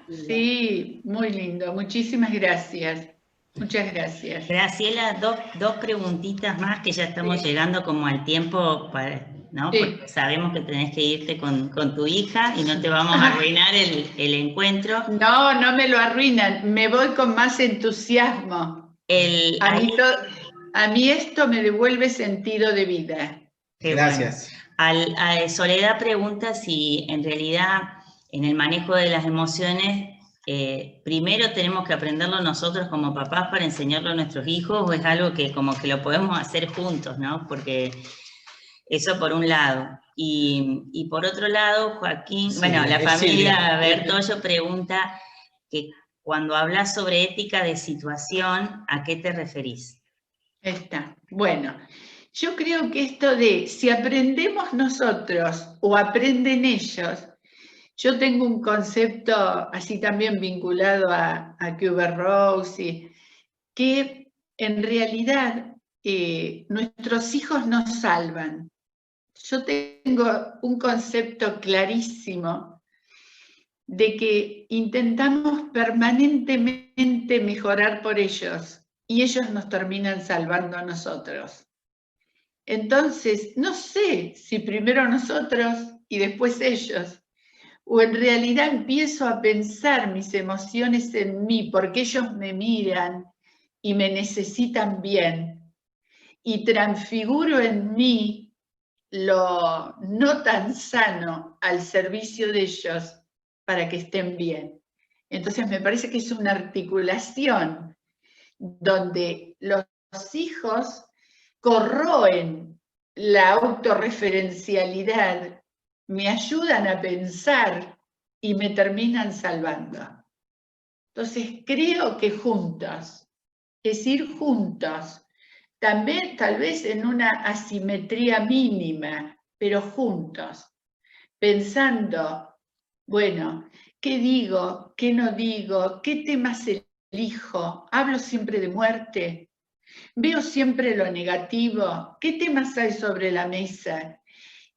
Sí, muy lindo. Muchísimas gracias. Muchas gracias.
Graciela, dos preguntitas más, que ya estamos llegando como al tiempo para... ¿no?
Sí.
Porque sabemos que tenés que irte con tu hija y no te vamos a arruinar el encuentro.
No, no me lo arruinan, me voy con más entusiasmo. A mí esto me devuelve sentido de vida.
Gracias.
Bueno. Soledad pregunta si en realidad en el manejo de las emociones, primero tenemos que aprenderlo nosotros como papás para enseñarlo a nuestros hijos, o es algo que como que lo podemos hacer juntos, ¿no? Porque... eso por un lado. Y por otro lado, Joaquín, sí, bueno, la familia Bertollo pregunta que cuando hablas sobre ética de situación, ¿a qué te referís?
Bueno, yo creo que esto de si aprendemos nosotros o aprenden ellos, yo tengo un concepto así también vinculado a Kubler-Ross, que en realidad nuestros hijos nos salvan. Yo tengo un concepto clarísimo de que intentamos permanentemente mejorar por ellos y ellos nos terminan salvando a nosotros. Entonces, no sé si primero nosotros y después ellos, o en realidad empiezo a pensar mis emociones en mí porque ellos me miran y me necesitan bien, y transfiguro en mí lo no tan sano al servicio de ellos para que estén bien. Entonces me parece que es una articulación donde los hijos corroen la autorreferencialidad, me ayudan a pensar y me terminan salvando. Entonces creo que juntos, es ir juntos, también tal vez en una asimetría mínima, pero juntos, pensando, bueno, ¿qué digo? ¿Qué no digo? ¿Qué temas elijo? ¿Hablo siempre de muerte? ¿Veo siempre lo negativo? ¿Qué temas hay sobre la mesa?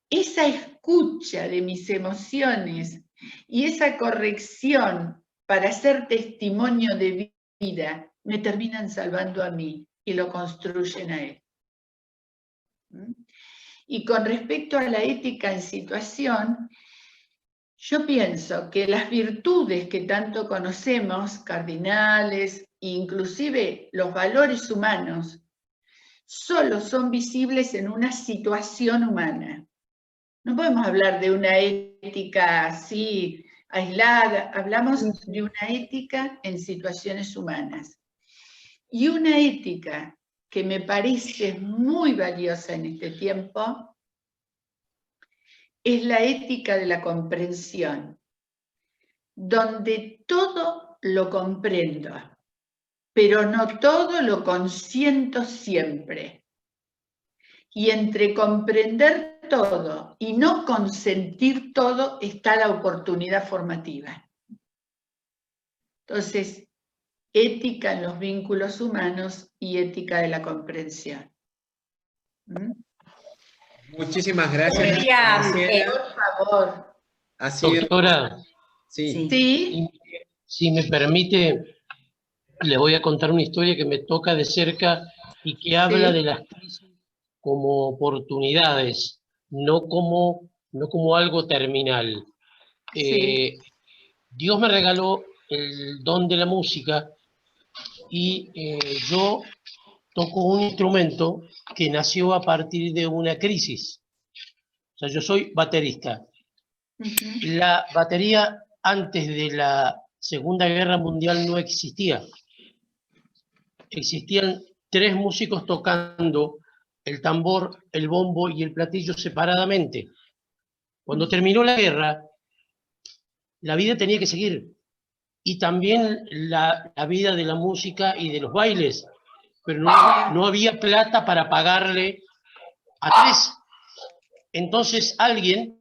Esa escucha de mis emociones y esa corrección para ser testimonio de vida me terminan salvando a mí y lo construyen a él. Y con respecto a la ética en situación, yo pienso que las virtudes que tanto conocemos, cardinales, inclusive los valores humanos, solo son visibles en una situación humana. No podemos hablar de una ética así aislada, hablamos de una ética en situaciones humanas. Y una ética que me parece muy valiosa en este tiempo es la ética de la comprensión, donde todo lo comprendo, pero no todo lo consiento siempre. Y entre comprender todo y no consentir todo está la oportunidad formativa. Entonces, ética en los vínculos humanos y ética de la comprensión.
Muchísimas gracias.
Por favor.
Doctora,
sí.
Si me permite, les voy a contar una historia que me toca de cerca y que habla de las crisis como oportunidades, no como algo terminal. Dios me regaló el don de la música y yo toco un instrumento que nació a partir de una crisis. O sea, yo soy baterista. La batería antes de la Segunda Guerra Mundial no existía. Existían 3 músicos tocando el tambor, el bombo y el platillo separadamente. Cuando terminó la guerra, la vida tenía que seguir. Y también la vida de la música y de los bailes. Pero no había plata para pagarle a 3. Entonces a alguien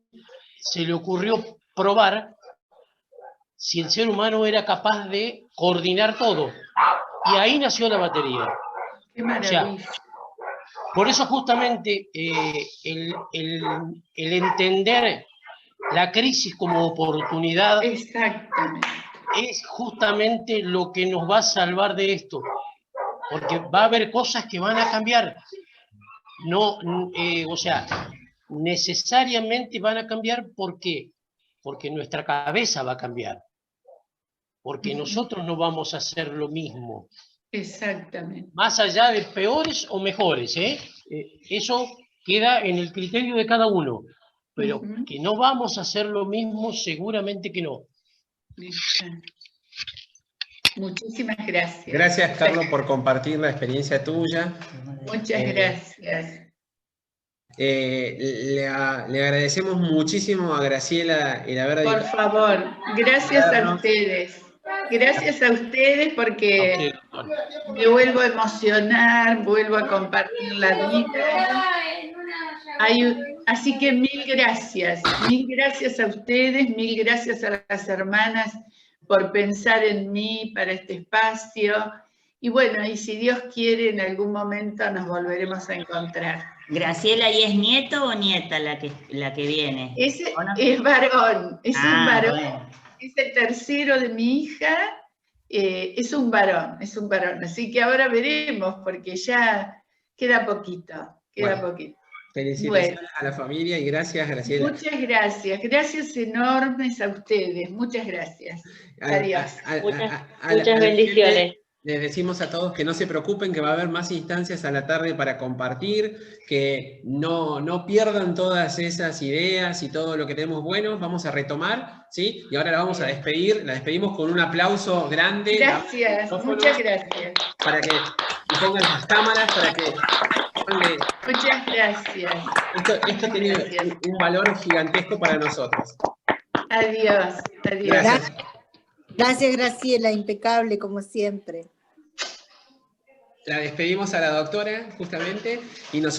se le ocurrió probar si el ser humano era capaz de coordinar todo. Y ahí nació la batería.
Qué maravilla.
O sea, por eso justamente el entender la crisis como oportunidad es justamente lo que nos va a salvar de esto. Porque va a haber cosas que van a cambiar. O sea, necesariamente van a cambiar. ¿Por qué? Porque nuestra cabeza va a cambiar. Porque nosotros no vamos a hacer lo mismo.
Exactamente.
Más allá de peores o mejores, eso queda en el criterio de cada uno. Pero que no vamos a hacer lo mismo, seguramente que no.
Muchísimas gracias.
Gracias, Carlos, por compartir la experiencia tuya.
Muchas gracias.
Le agradecemos muchísimo a Graciela el haber...
Por favor, gracias a ustedes. Gracias a ustedes porque me vuelvo a emocionar, vuelvo a compartir la vida. Así que mil gracias a ustedes, mil gracias a las hermanas por pensar en mí para este espacio. Y bueno, y si Dios quiere, en algún momento nos volveremos a encontrar.
Graciela, ¿y es nieto o nieta la que viene?
Es varón, es un varón.
Bueno.
Es el tercero de mi hija, es un varón. Así que ahora veremos, porque ya queda poquito.
Felicitaciones a la familia y gracias, Graciela.
Muchas gracias enormes a ustedes, muchas gracias. Adiós.
Muchas bendiciones.
Les decimos a todos que no se preocupen, que va a haber más instancias a la tarde para compartir, que no pierdan todas esas ideas y todo lo que tenemos bueno. Vamos a retomar, ¿sí? Y ahora la vamos a despedir. La despedimos con un aplauso grande.
Gracias, muchas gracias.
Para que pongan las cámaras, para que...
Muchas gracias.
Esto tiene un valor gigantesco para nosotros.
Adiós.
Gracias.
Gracias, Graciela, impecable como siempre.
La despedimos a la doctora, justamente, y nosotros...